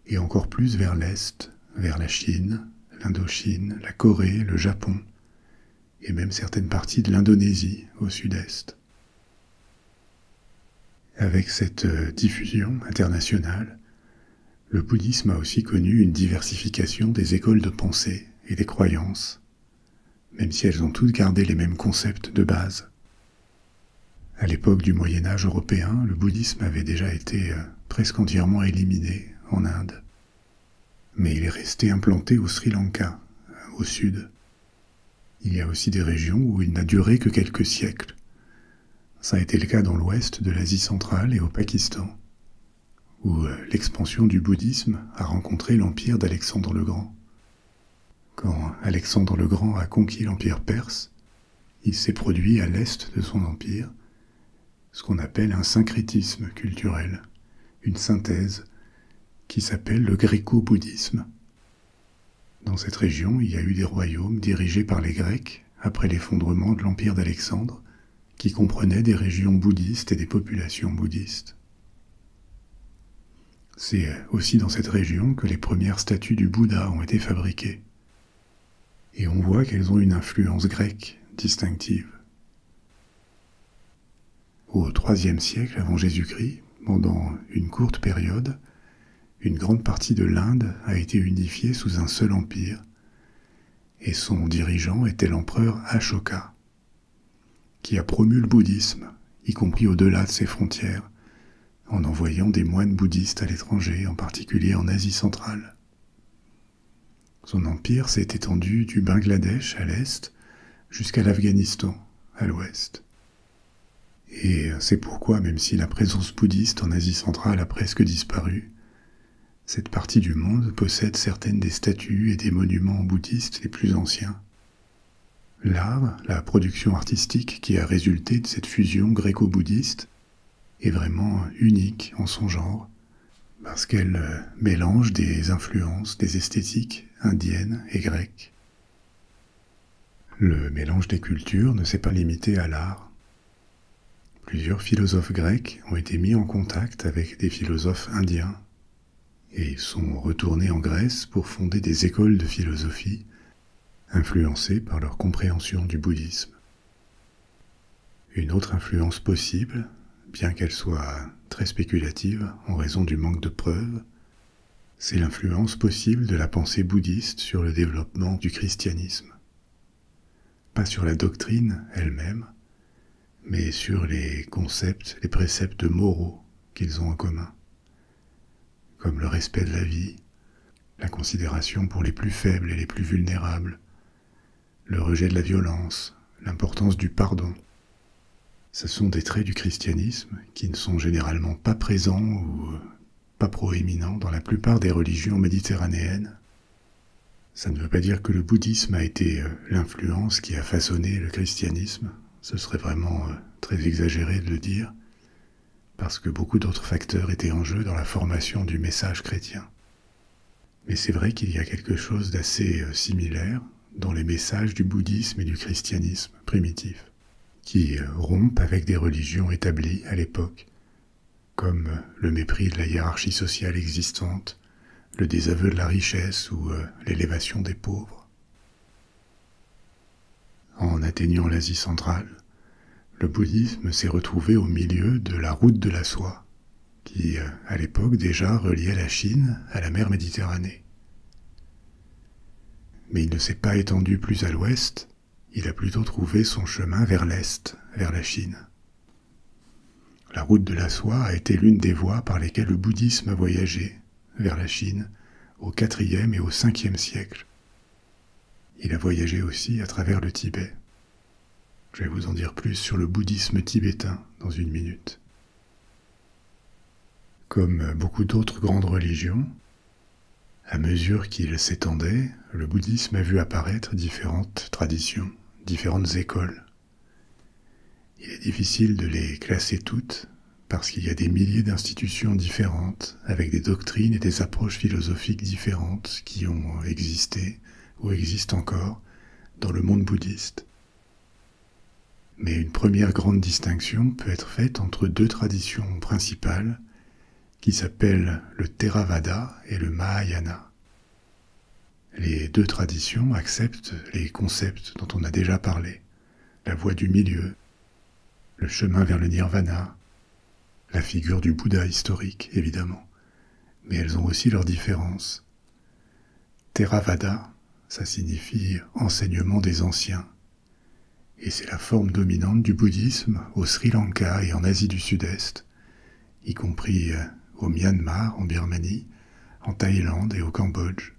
et encore plus vers l'est, vers la Chine, l'Indochine, la Corée, le Japon, et même certaines parties de l'Indonésie, au sud-est. Avec cette diffusion internationale, le bouddhisme a aussi connu une diversification des écoles de pensée et des croyances, même si elles ont toutes gardé les mêmes concepts de base. À l'époque du Moyen Âge européen, le bouddhisme avait déjà été presque entièrement éliminé en Inde, mais il est resté implanté au Sri Lanka, au sud. Il y a aussi des régions où il n'a duré que quelques siècles. Ça a été le cas dans l'ouest de l'Asie centrale et au Pakistan, où l'expansion du bouddhisme a rencontré l'empire d'Alexandre le Grand. Quand Alexandre le Grand a conquis l'empire perse, il s'est produit à l'est de son empire ce qu'on appelle un syncrétisme culturel, une synthèse qui s'appelle le gréco-bouddhisme. Dans cette région, il y a eu des royaumes dirigés par les Grecs après l'effondrement de l'empire d'Alexandre, qui comprenaient des régions bouddhistes et des populations bouddhistes. C'est aussi dans cette région que les premières statues du Bouddha ont été fabriquées. Et on voit qu'elles ont une influence grecque distinctive. Au IIIe siècle avant Jésus-Christ, pendant une courte période, une grande partie de l'Inde a été unifiée sous un seul empire, et son dirigeant était l'empereur Ashoka, qui a promu le bouddhisme, y compris au-delà de ses frontières, en envoyant des moines bouddhistes à l'étranger, en particulier en Asie centrale. Son empire s'est étendu du Bangladesh à l'est jusqu'à l'Afghanistan à l'ouest. Et c'est pourquoi, même si la présence bouddhiste en Asie centrale a presque disparu, cette partie du monde possède certaines des statues et des monuments bouddhistes les plus anciens. L'art, la production artistique qui a résulté de cette fusion gréco-bouddhiste est vraiment unique en son genre, parce qu'elle mélange des influences, des esthétiques indiennes et grecques. Le mélange des cultures ne s'est pas limité à l'art. Plusieurs philosophes grecs ont été mis en contact avec des philosophes indiens et sont retournés en Grèce pour fonder des écoles de philosophie influencées par leur compréhension du bouddhisme. Une autre influence possible, bien qu'elle soit très spéculative en raison du manque de preuves, c'est l'influence possible de la pensée bouddhiste sur le développement du christianisme. Pas sur la doctrine elle-même, mais sur les concepts, les préceptes moraux qu'ils ont en commun, comme le respect de la vie, la considération pour les plus faibles et les plus vulnérables, le rejet de la violence, l'importance du pardon. Ce sont des traits du christianisme qui ne sont généralement pas présents ou pas proéminents dans la plupart des religions méditerranéennes. Ça ne veut pas dire que le bouddhisme a été l'influence qui a façonné le christianisme. Ce serait vraiment très exagéré de le dire, parce que beaucoup d'autres facteurs étaient en jeu dans la formation du message chrétien. Mais c'est vrai qu'il y a quelque chose d'assez similaire dans les messages du bouddhisme et du christianisme primitif, qui rompent avec des religions établies à l'époque, comme le mépris de la hiérarchie sociale existante, le désaveu de la richesse ou l'élévation des pauvres. En atteignant l'Asie centrale, le bouddhisme s'est retrouvé au milieu de la route de la soie, qui, à l'époque déjà, reliait la Chine à la mer Méditerranée. Mais il ne s'est pas étendu plus à l'ouest, il a plutôt trouvé son chemin vers l'est, vers la Chine. La route de la soie a été l'une des voies par lesquelles le bouddhisme a voyagé vers la Chine au IVe et au Ve siècle. Il a voyagé aussi à travers le Tibet. Je vais vous en dire plus sur le bouddhisme tibétain dans une minute. Comme beaucoup d'autres grandes religions, à mesure qu'il s'étendait, le bouddhisme a vu apparaître différentes traditions, différentes écoles. Il est difficile de les classer toutes, parce qu'il y a des milliers d'institutions différentes, avec des doctrines et des approches philosophiques différentes qui ont existé ou existent encore dans le monde bouddhiste. Mais une première grande distinction peut être faite entre deux traditions principales qui s'appellent le Theravada et le Mahayana. Les deux traditions acceptent les concepts dont on a déjà parlé, la voie du milieu, le chemin vers le nirvana, la figure du Bouddha historique, évidemment, mais elles ont aussi leurs différences. Theravada, ça signifie enseignement des anciens, et c'est la forme dominante du bouddhisme au Sri Lanka et en Asie du Sud-Est, y compris au Myanmar, en Birmanie, en Thaïlande et au Cambodge.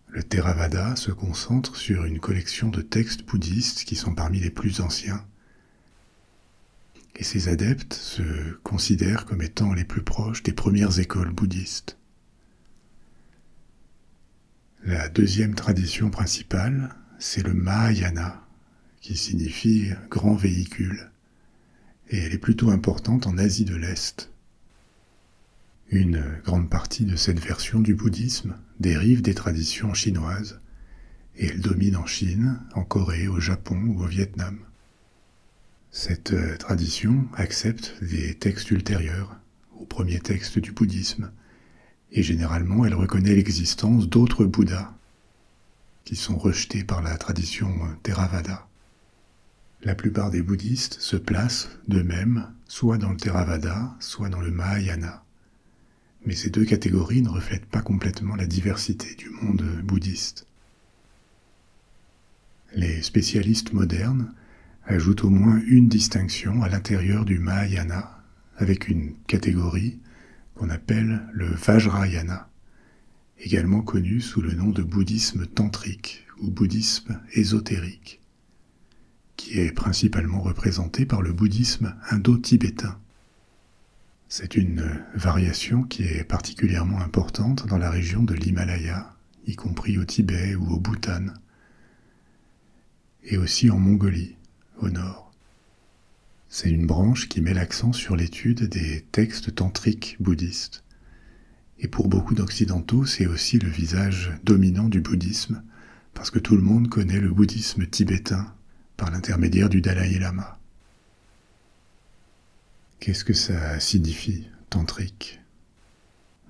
Le Theravada se concentre sur une collection de textes bouddhistes qui sont parmi les plus anciens, et ses adeptes se considèrent comme étant les plus proches des premières écoles bouddhistes. La deuxième tradition principale, c'est le Mahayana, qui signifie grand véhicule, et elle est plutôt importante en Asie de l'Est. Une grande partie de cette version du bouddhisme dérive des traditions chinoises, et elle domine en Chine, en Corée, au Japon ou au Vietnam. Cette tradition accepte des textes ultérieurs aux premiers textes du bouddhisme, et généralement elle reconnaît l'existence d'autres Bouddhas qui sont rejetés par la tradition Theravada. La plupart des bouddhistes se placent d'eux-mêmes soit dans le Theravada, soit dans le Mahayana. Mais ces deux catégories ne reflètent pas complètement la diversité du monde bouddhiste. Les spécialistes modernes ajoutent au moins une distinction à l'intérieur du Mahayana avec une catégorie qu'on appelle le Vajrayana, également connu sous le nom de bouddhisme tantrique ou bouddhisme ésotérique, qui est principalement représenté par le bouddhisme indo-tibétain. C'est une variation qui est particulièrement importante dans la région de l'Himalaya, y compris au Tibet ou au Bhoutan, et aussi en Mongolie, au nord. C'est une branche qui met l'accent sur l'étude des textes tantriques bouddhistes. Et pour beaucoup d'occidentaux, c'est aussi le visage dominant du bouddhisme, parce que tout le monde connaît le bouddhisme tibétain par l'intermédiaire du Dalai Lama. Qu'est-ce que ça signifie, tantrique ?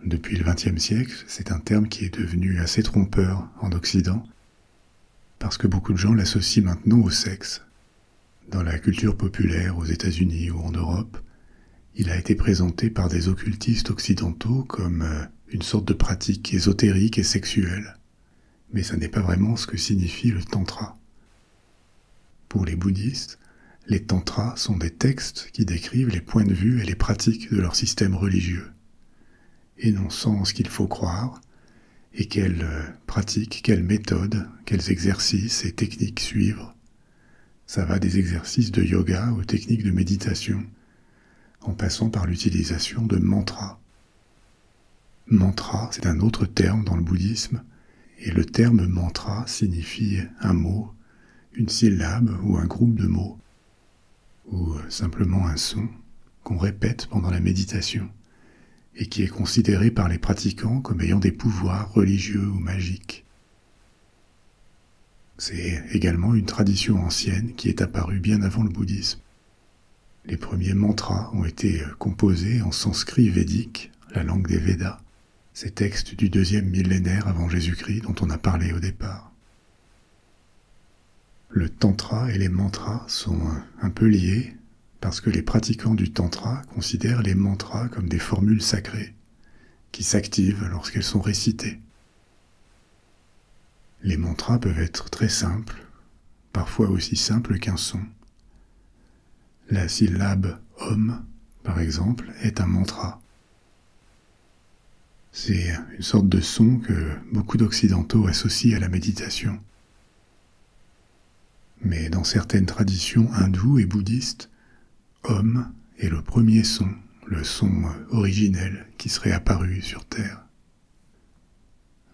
Depuis le XXe siècle, c'est un terme qui est devenu assez trompeur en Occident, parce que beaucoup de gens l'associent maintenant au sexe. Dans la culture populaire aux États-Unis ou en Europe, il a été présenté par des occultistes occidentaux comme une sorte de pratique ésotérique et sexuelle. Mais ça n'est pas vraiment ce que signifie le tantra. Pour les bouddhistes, les tantras sont des textes qui décrivent les points de vue et les pratiques de leur système religieux, énonçant ce qu'il faut croire et quelles pratiques, quelles méthodes, quels exercices et techniques suivre. Ça va des exercices de yoga aux techniques de méditation, en passant par l'utilisation de mantras. Mantra, c'est un autre terme dans le bouddhisme, et le terme mantra signifie un mot, une syllabe ou un groupe de mots, ou simplement un son qu'on répète pendant la méditation, et qui est considéré par les pratiquants comme ayant des pouvoirs religieux ou magiques. C'est également une tradition ancienne qui est apparue bien avant le bouddhisme. Les premiers mantras ont été composés en sanskrit védique, la langue des Védas, ces textes du 2e millénaire avant Jésus-Christ dont on a parlé au départ. Le tantra et les mantras sont un peu liés parce que les pratiquants du tantra considèrent les mantras comme des formules sacrées qui s'activent lorsqu'elles sont récitées. Les mantras peuvent être très simples, parfois aussi simples qu'un son. La syllabe « Om », par exemple, est un mantra. C'est une sorte de son que beaucoup d'occidentaux associent à la méditation. Mais dans certaines traditions hindoues et bouddhistes, Om est le premier son, le son originel qui serait apparu sur Terre.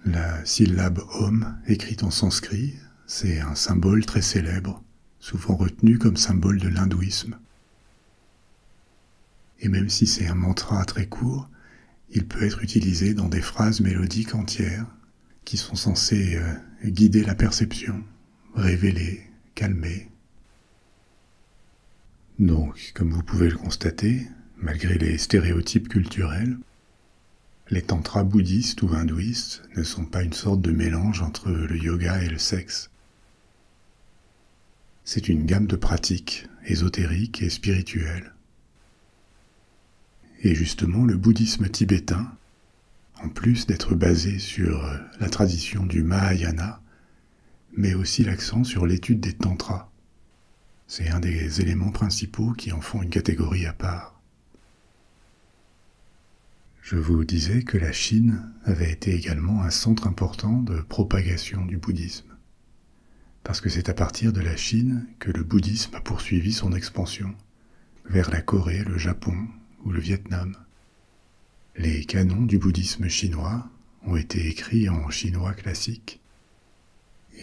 La syllabe Om, écrite en sanskrit, c'est un symbole très célèbre, souvent retenu comme symbole de l'hindouisme. Et même si c'est un mantra très court, il peut être utilisé dans des phrases mélodiques entières qui sont censées guider la perception, révéler, calmer. Donc, comme vous pouvez le constater, malgré les stéréotypes culturels, les tantras bouddhistes ou hindouistes ne sont pas une sorte de mélange entre le yoga et le sexe. C'est une gamme de pratiques ésotériques et spirituelles. Et justement, le bouddhisme tibétain, en plus d'être basé sur la tradition du Mahayana, met aussi l'accent sur l'étude des tantras. C'est un des éléments principaux qui en font une catégorie à part. Je vous disais que la Chine avait été également un centre important de propagation du bouddhisme, parce que c'est à partir de la Chine que le bouddhisme a poursuivi son expansion, vers la Corée, le Japon ou le Vietnam. Les canons du bouddhisme chinois ont été écrits en chinois classique,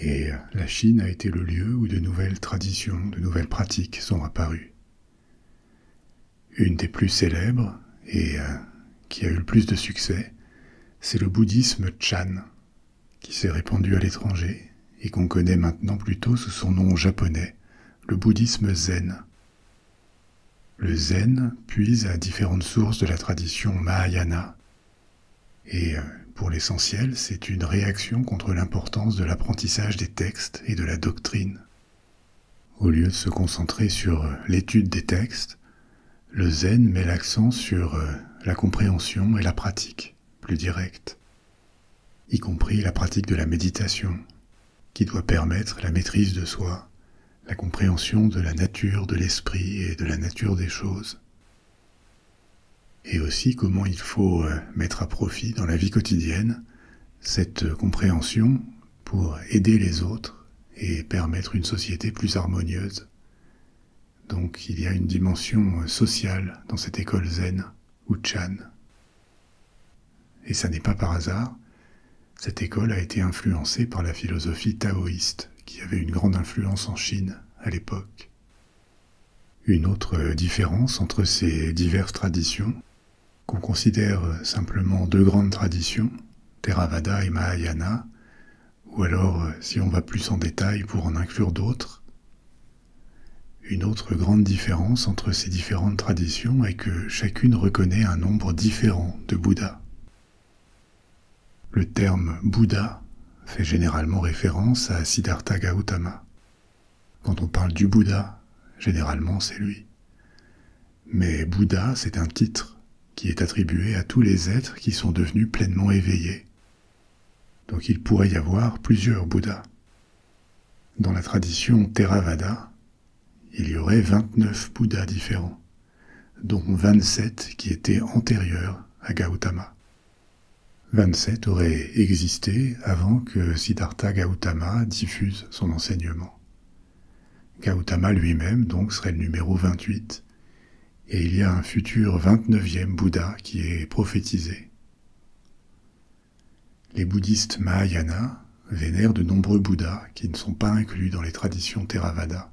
et la Chine a été le lieu où de nouvelles traditions, de nouvelles pratiques sont apparues. Une des plus célèbres, et qui a eu le plus de succès, c'est le bouddhisme Chan, qui s'est répandu à l'étranger et qu'on connaît maintenant plutôt sous son nom japonais, le bouddhisme zen. Le zen puise à différentes sources de la tradition Mahayana, et pour l'essentiel, c'est une réaction contre l'importance de l'apprentissage des textes et de la doctrine. Au lieu de se concentrer sur l'étude des textes, le zen met l'accent sur la compréhension et la pratique, plus directe, y compris la pratique de la méditation, qui doit permettre la maîtrise de soi, la compréhension de la nature de l'esprit et de la nature des choses, et aussi comment il faut mettre à profit dans la vie quotidienne cette compréhension pour aider les autres et permettre une société plus harmonieuse. Donc il y a une dimension sociale dans cette école zen, ou Chan. Et ça n'est pas par hasard, cette école a été influencée par la philosophie taoïste, qui avait une grande influence en Chine à l'époque. Une autre différence entre ces diverses traditions, qu'on considère simplement deux grandes traditions, Theravada et Mahayana, ou alors, si on va plus en détail pour en inclure d'autres, une autre grande différence entre ces différentes traditions est que chacune reconnaît un nombre différent de Bouddhas. Le terme Bouddha fait généralement référence à Siddhartha Gautama. Quand on parle du Bouddha, généralement c'est lui. Mais Bouddha, c'est un titre qui est attribué à tous les êtres qui sont devenus pleinement éveillés. Donc il pourrait y avoir plusieurs Bouddhas. Dans la tradition Theravada, il y aurait 29 Bouddhas différents, dont 27 qui étaient antérieurs à Gautama. 27 auraient existé avant que Siddhartha Gautama diffuse son enseignement. Gautama lui-même donc serait le numéro 28, et il y a un futur 29e Bouddha qui est prophétisé. Les bouddhistes Mahayana vénèrent de nombreux Bouddhas qui ne sont pas inclus dans les traditions Theravada.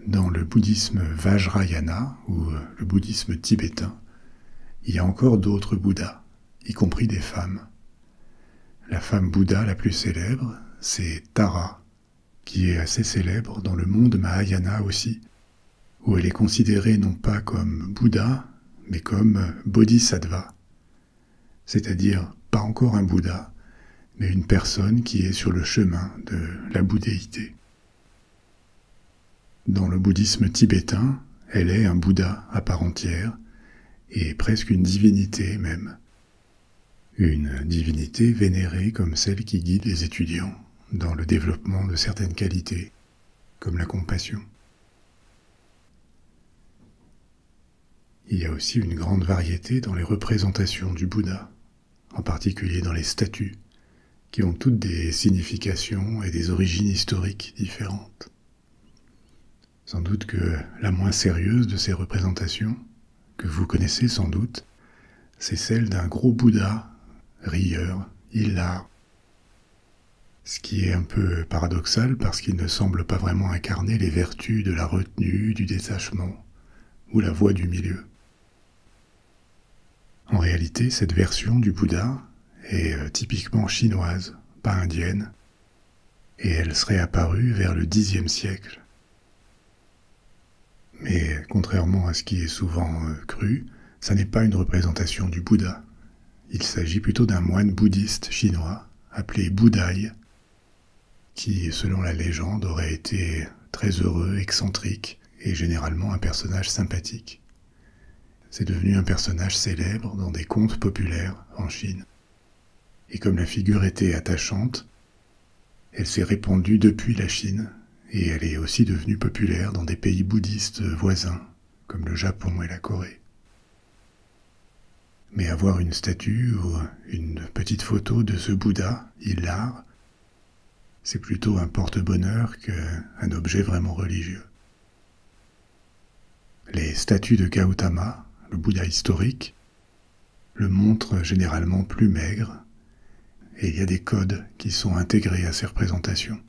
Dans le bouddhisme Vajrayana, ou le bouddhisme tibétain, il y a encore d'autres Bouddhas, y compris des femmes. La femme Bouddha la plus célèbre, c'est Tara, qui est assez célèbre dans le monde Mahayana aussi, où elle est considérée non pas comme Bouddha, mais comme Bodhisattva, c'est-à-dire pas encore un Bouddha, mais une personne qui est sur le chemin de la bouddhéité. Dans le bouddhisme tibétain, elle est un Bouddha à part entière, et presque une divinité même. Une divinité vénérée comme celle qui guide les étudiants dans le développement de certaines qualités, comme la compassion. Il y a aussi une grande variété dans les représentations du Bouddha, en particulier dans les statues, qui ont toutes des significations et des origines historiques différentes. Sans doute que la moins sérieuse de ces représentations, que vous connaissez sans doute, c'est celle d'un gros Bouddha, rieur, hilar. Ce qui est un peu paradoxal parce qu'il ne semble pas vraiment incarner les vertus de la retenue, du détachement, ou la voie du milieu. En réalité, cette version du Bouddha est typiquement chinoise, pas indienne, et elle serait apparue vers le Xe siècle. Mais contrairement à ce qui est souvent cru, ça n'est pas une représentation du Bouddha. Il s'agit plutôt d'un moine bouddhiste chinois, appelé Budai, qui, selon la légende, aurait été très heureux, excentrique, et généralement un personnage sympathique. C'est devenu un personnage célèbre dans des contes populaires en Chine. Et comme la figure était attachante, elle s'est répandue depuis la Chine, et elle est aussi devenue populaire dans des pays bouddhistes voisins, comme le Japon et la Corée. Mais avoir une statue ou une petite photo de ce Bouddha, hilar, c'est plutôt un porte-bonheur qu'un objet vraiment religieux. Les statues de Gautama, le Bouddha historique, le montrent généralement plus maigre, et il y a des codes qui sont intégrés à ces représentations.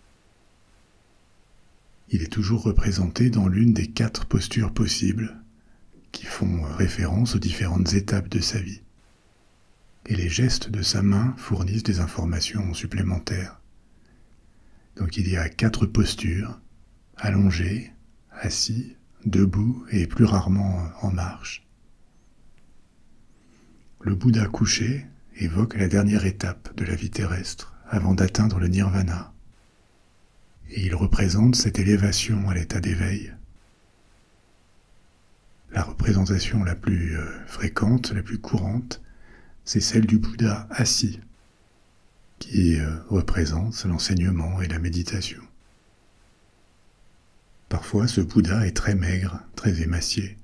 Il est toujours représenté dans l'une des 4 postures possibles, qui font référence aux différentes étapes de sa vie. Et les gestes de sa main fournissent des informations supplémentaires. Donc il y a 4 postures, allongé, assis, debout et plus rarement en marche. Le Bouddha couché évoque la dernière étape de la vie terrestre avant d'atteindre le nirvana. et il représente cette élévation à l'état d'éveil. La représentation la plus fréquente, la plus courante, c'est celle du Bouddha assis, qui représente l'enseignement et la méditation. Parfois, ce Bouddha est très maigre, très émacié,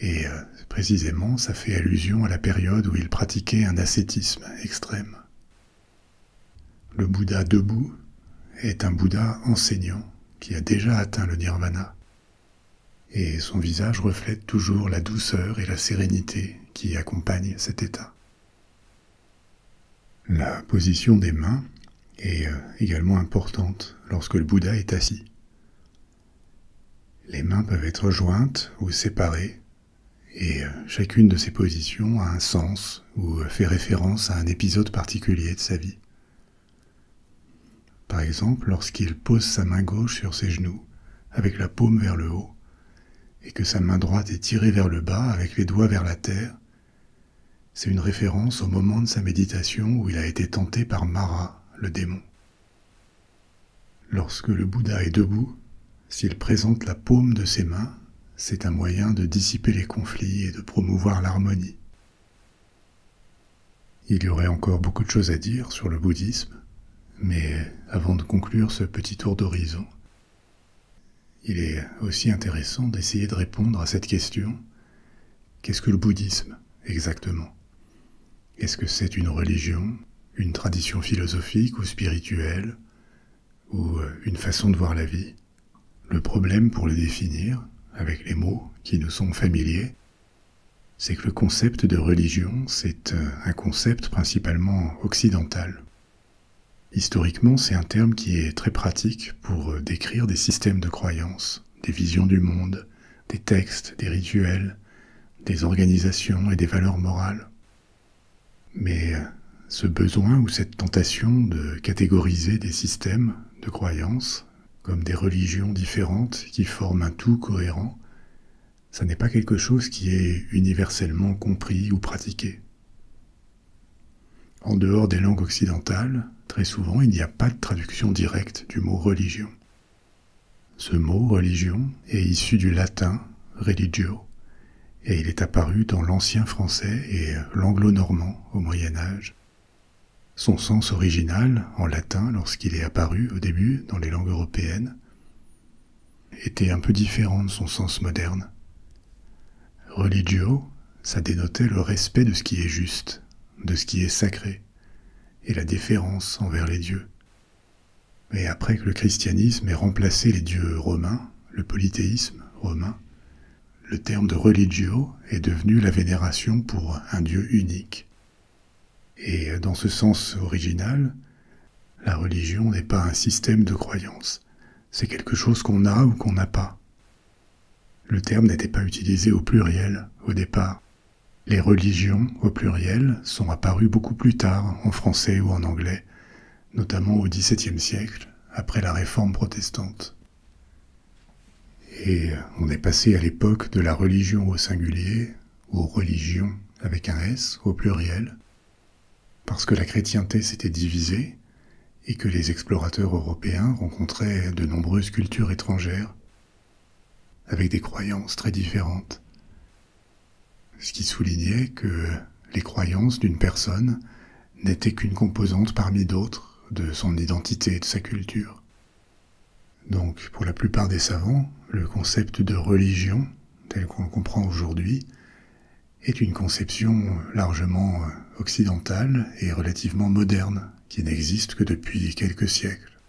et précisément, ça fait allusion à la période où il pratiquait un ascétisme extrême. Le Bouddha debout est un Bouddha enseignant qui a déjà atteint le nirvana, et son visage reflète toujours la douceur et la sérénité qui accompagnent cet état. La position des mains est également importante lorsque le Bouddha est assis. Les mains peuvent être jointes ou séparées, et chacune de ces positions a un sens ou fait référence à un épisode particulier de sa vie. Par exemple, lorsqu'il pose sa main gauche sur ses genoux, avec la paume vers le haut, et que sa main droite est tirée vers le bas avec les doigts vers la terre, c'est une référence au moment de sa méditation où il a été tenté par Mara, le démon. Lorsque le Bouddha est debout, s'il présente la paume de ses mains, c'est un moyen de dissiper les conflits et de promouvoir l'harmonie. Il y aurait encore beaucoup de choses à dire sur le bouddhisme, mais avant de conclure ce petit tour d'horizon, il est aussi intéressant d'essayer de répondre à cette question: qu'est-ce que le bouddhisme exactement? Est-ce que c'est une religion, une tradition philosophique ou spirituelle, ou une façon de voir la vie? Le problème pour le définir, avec les mots qui nous sont familiers, c'est que le concept de religion, c'est un concept principalement occidental. Historiquement, c'est un terme qui est très pratique pour décrire des systèmes de croyances, des visions du monde, des textes, des rituels, des organisations et des valeurs morales. Mais ce besoin ou cette tentation de catégoriser des systèmes de croyances comme des religions différentes qui forment un tout cohérent, ça n'est pas quelque chose qui est universellement compris ou pratiqué. En dehors des langues occidentales, très souvent, il n'y a pas de traduction directe du mot religion. Ce mot religion est issu du latin religio, et il est apparu dans l'ancien français et l'anglo-normand au Moyen-Âge. Son sens original, en latin, lorsqu'il est apparu au début dans les langues européennes, était un peu différent de son sens moderne. Religio, ça dénotait le respect de ce qui est juste, de ce qui est sacré, et la déférence envers les dieux. Mais après que le christianisme ait remplacé les dieux romains, le polythéisme romain, le terme de religio est devenu la vénération pour un Dieu unique. Et dans ce sens original, la religion n'est pas un système de croyance, c'est quelque chose qu'on a ou qu'on n'a pas. Le terme n'était pas utilisé au pluriel au départ. Les religions au pluriel sont apparues beaucoup plus tard, en français ou en anglais, notamment au XVIIe siècle, après la réforme protestante. Et on est passé à l'époque de la religion au singulier, aux religions avec un S au pluriel, parce que la chrétienté s'était divisée et que les explorateurs européens rencontraient de nombreuses cultures étrangères avec des croyances très différentes. Ce qui soulignait que les croyances d'une personne n'étaient qu'une composante parmi d'autres de son identité et de sa culture. Donc, pour la plupart des savants, le concept de religion, tel qu'on le comprend aujourd'hui, est une conception largement occidentale et relativement moderne, qui n'existe que depuis quelques siècles.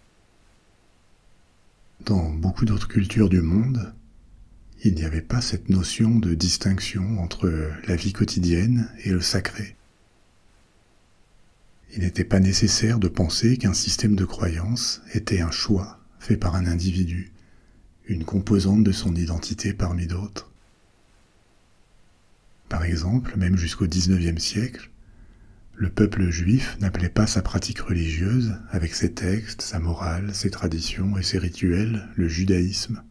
Dans beaucoup d'autres cultures du monde, il n'y avait pas cette notion de distinction entre la vie quotidienne et le sacré. Il n'était pas nécessaire de penser qu'un système de croyance était un choix fait par un individu, une composante de son identité parmi d'autres. Par exemple, même jusqu'au XIXe siècle, le peuple juif n'appelait pas sa pratique religieuse, avec ses textes, sa morale, ses traditions et ses rituels, le judaïsme.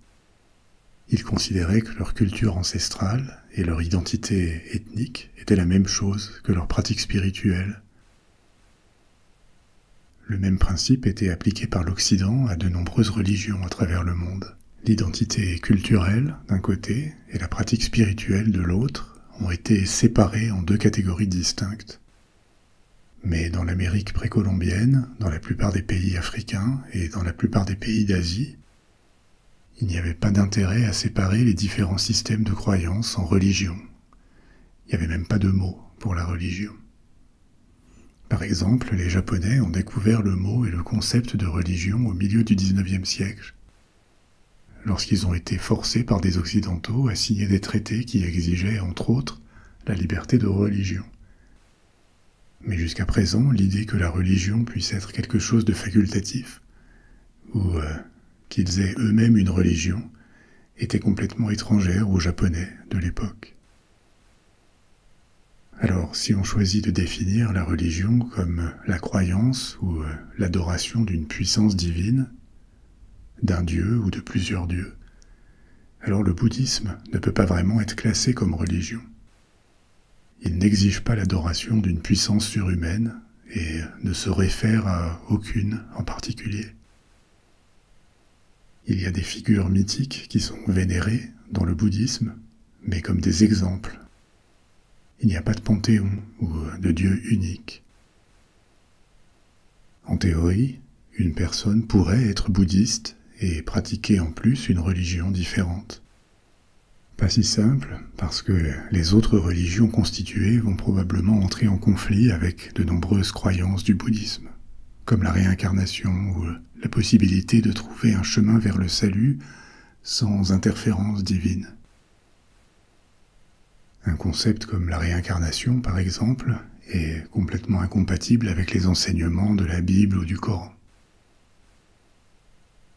Ils considéraient que leur culture ancestrale et leur identité ethnique étaient la même chose que leur pratique spirituelle. Le même principe était appliqué par l'Occident à de nombreuses religions à travers le monde. L'identité culturelle, d'un côté, et la pratique spirituelle de l'autre, ont été séparées en deux catégories distinctes. Mais dans l'Amérique précolombienne, dans la plupart des pays africains et dans la plupart des pays d'Asie, il n'y avait pas d'intérêt à séparer les différents systèmes de croyances en religion. Il n'y avait même pas de mot pour la religion. Par exemple, les Japonais ont découvert le mot et le concept de religion au milieu du XIXe siècle, lorsqu'ils ont été forcés par des Occidentaux à signer des traités qui exigeaient, entre autres, la liberté de religion. Mais jusqu'à présent, l'idée que la religion puisse être quelque chose de facultatif, ou qu'ils aient eux-mêmes une religion, était complètement étrangère aux Japonais de l'époque. Alors, si on choisit de définir la religion comme la croyance ou l'adoration d'une puissance divine, d'un dieu ou de plusieurs dieux, alors le bouddhisme ne peut pas vraiment être classé comme religion. Il n'exige pas l'adoration d'une puissance surhumaine et ne se réfère à aucune en particulier. Il y a des figures mythiques qui sont vénérées dans le bouddhisme, mais comme des exemples. Il n'y a pas de panthéon ou de dieu unique. En théorie, une personne pourrait être bouddhiste et pratiquer en plus une religion différente. Pas si simple, parce que les autres religions constituées vont probablement entrer en conflit avec de nombreuses croyances du bouddhisme, comme la réincarnation ou la possibilité de trouver un chemin vers le salut sans interférence divine. Un concept comme la réincarnation, par exemple, est complètement incompatible avec les enseignements de la Bible ou du Coran.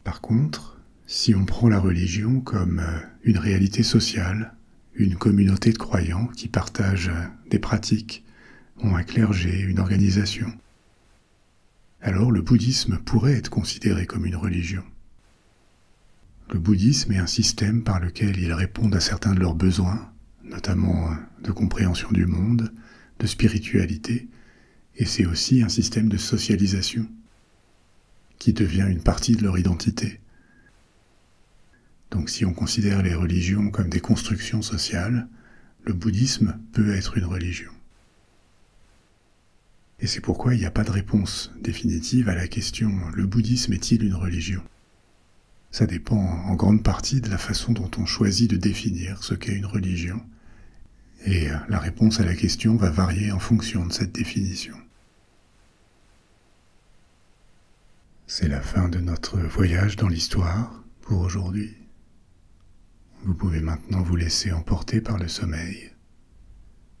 Par contre, si on prend la religion comme une réalité sociale, une communauté de croyants qui partagent des pratiques, ont un clergé, une organisation, alors le bouddhisme pourrait être considéré comme une religion. Le bouddhisme est un système par lequel ils répondent à certains de leurs besoins, notamment de compréhension du monde, de spiritualité, et c'est aussi un système de socialisation qui devient une partie de leur identité. Donc si on considère les religions comme des constructions sociales, le bouddhisme peut être une religion. Et c'est pourquoi il n'y a pas de réponse définitive à la question « le bouddhisme est-il une religion ?» Ça dépend en grande partie de la façon dont on choisit de définir ce qu'est une religion, et la réponse à la question va varier en fonction de cette définition. C'est la fin de notre voyage dans l'histoire pour aujourd'hui. Vous pouvez maintenant vous laisser emporter par le sommeil,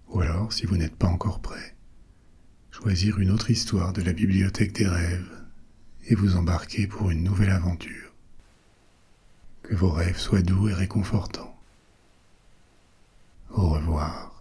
ou alors, si vous n'êtes pas encore prêt, choisir une autre histoire de la bibliothèque des rêves et vous embarquer pour une nouvelle aventure. Que vos rêves soient doux et réconfortants. Au revoir.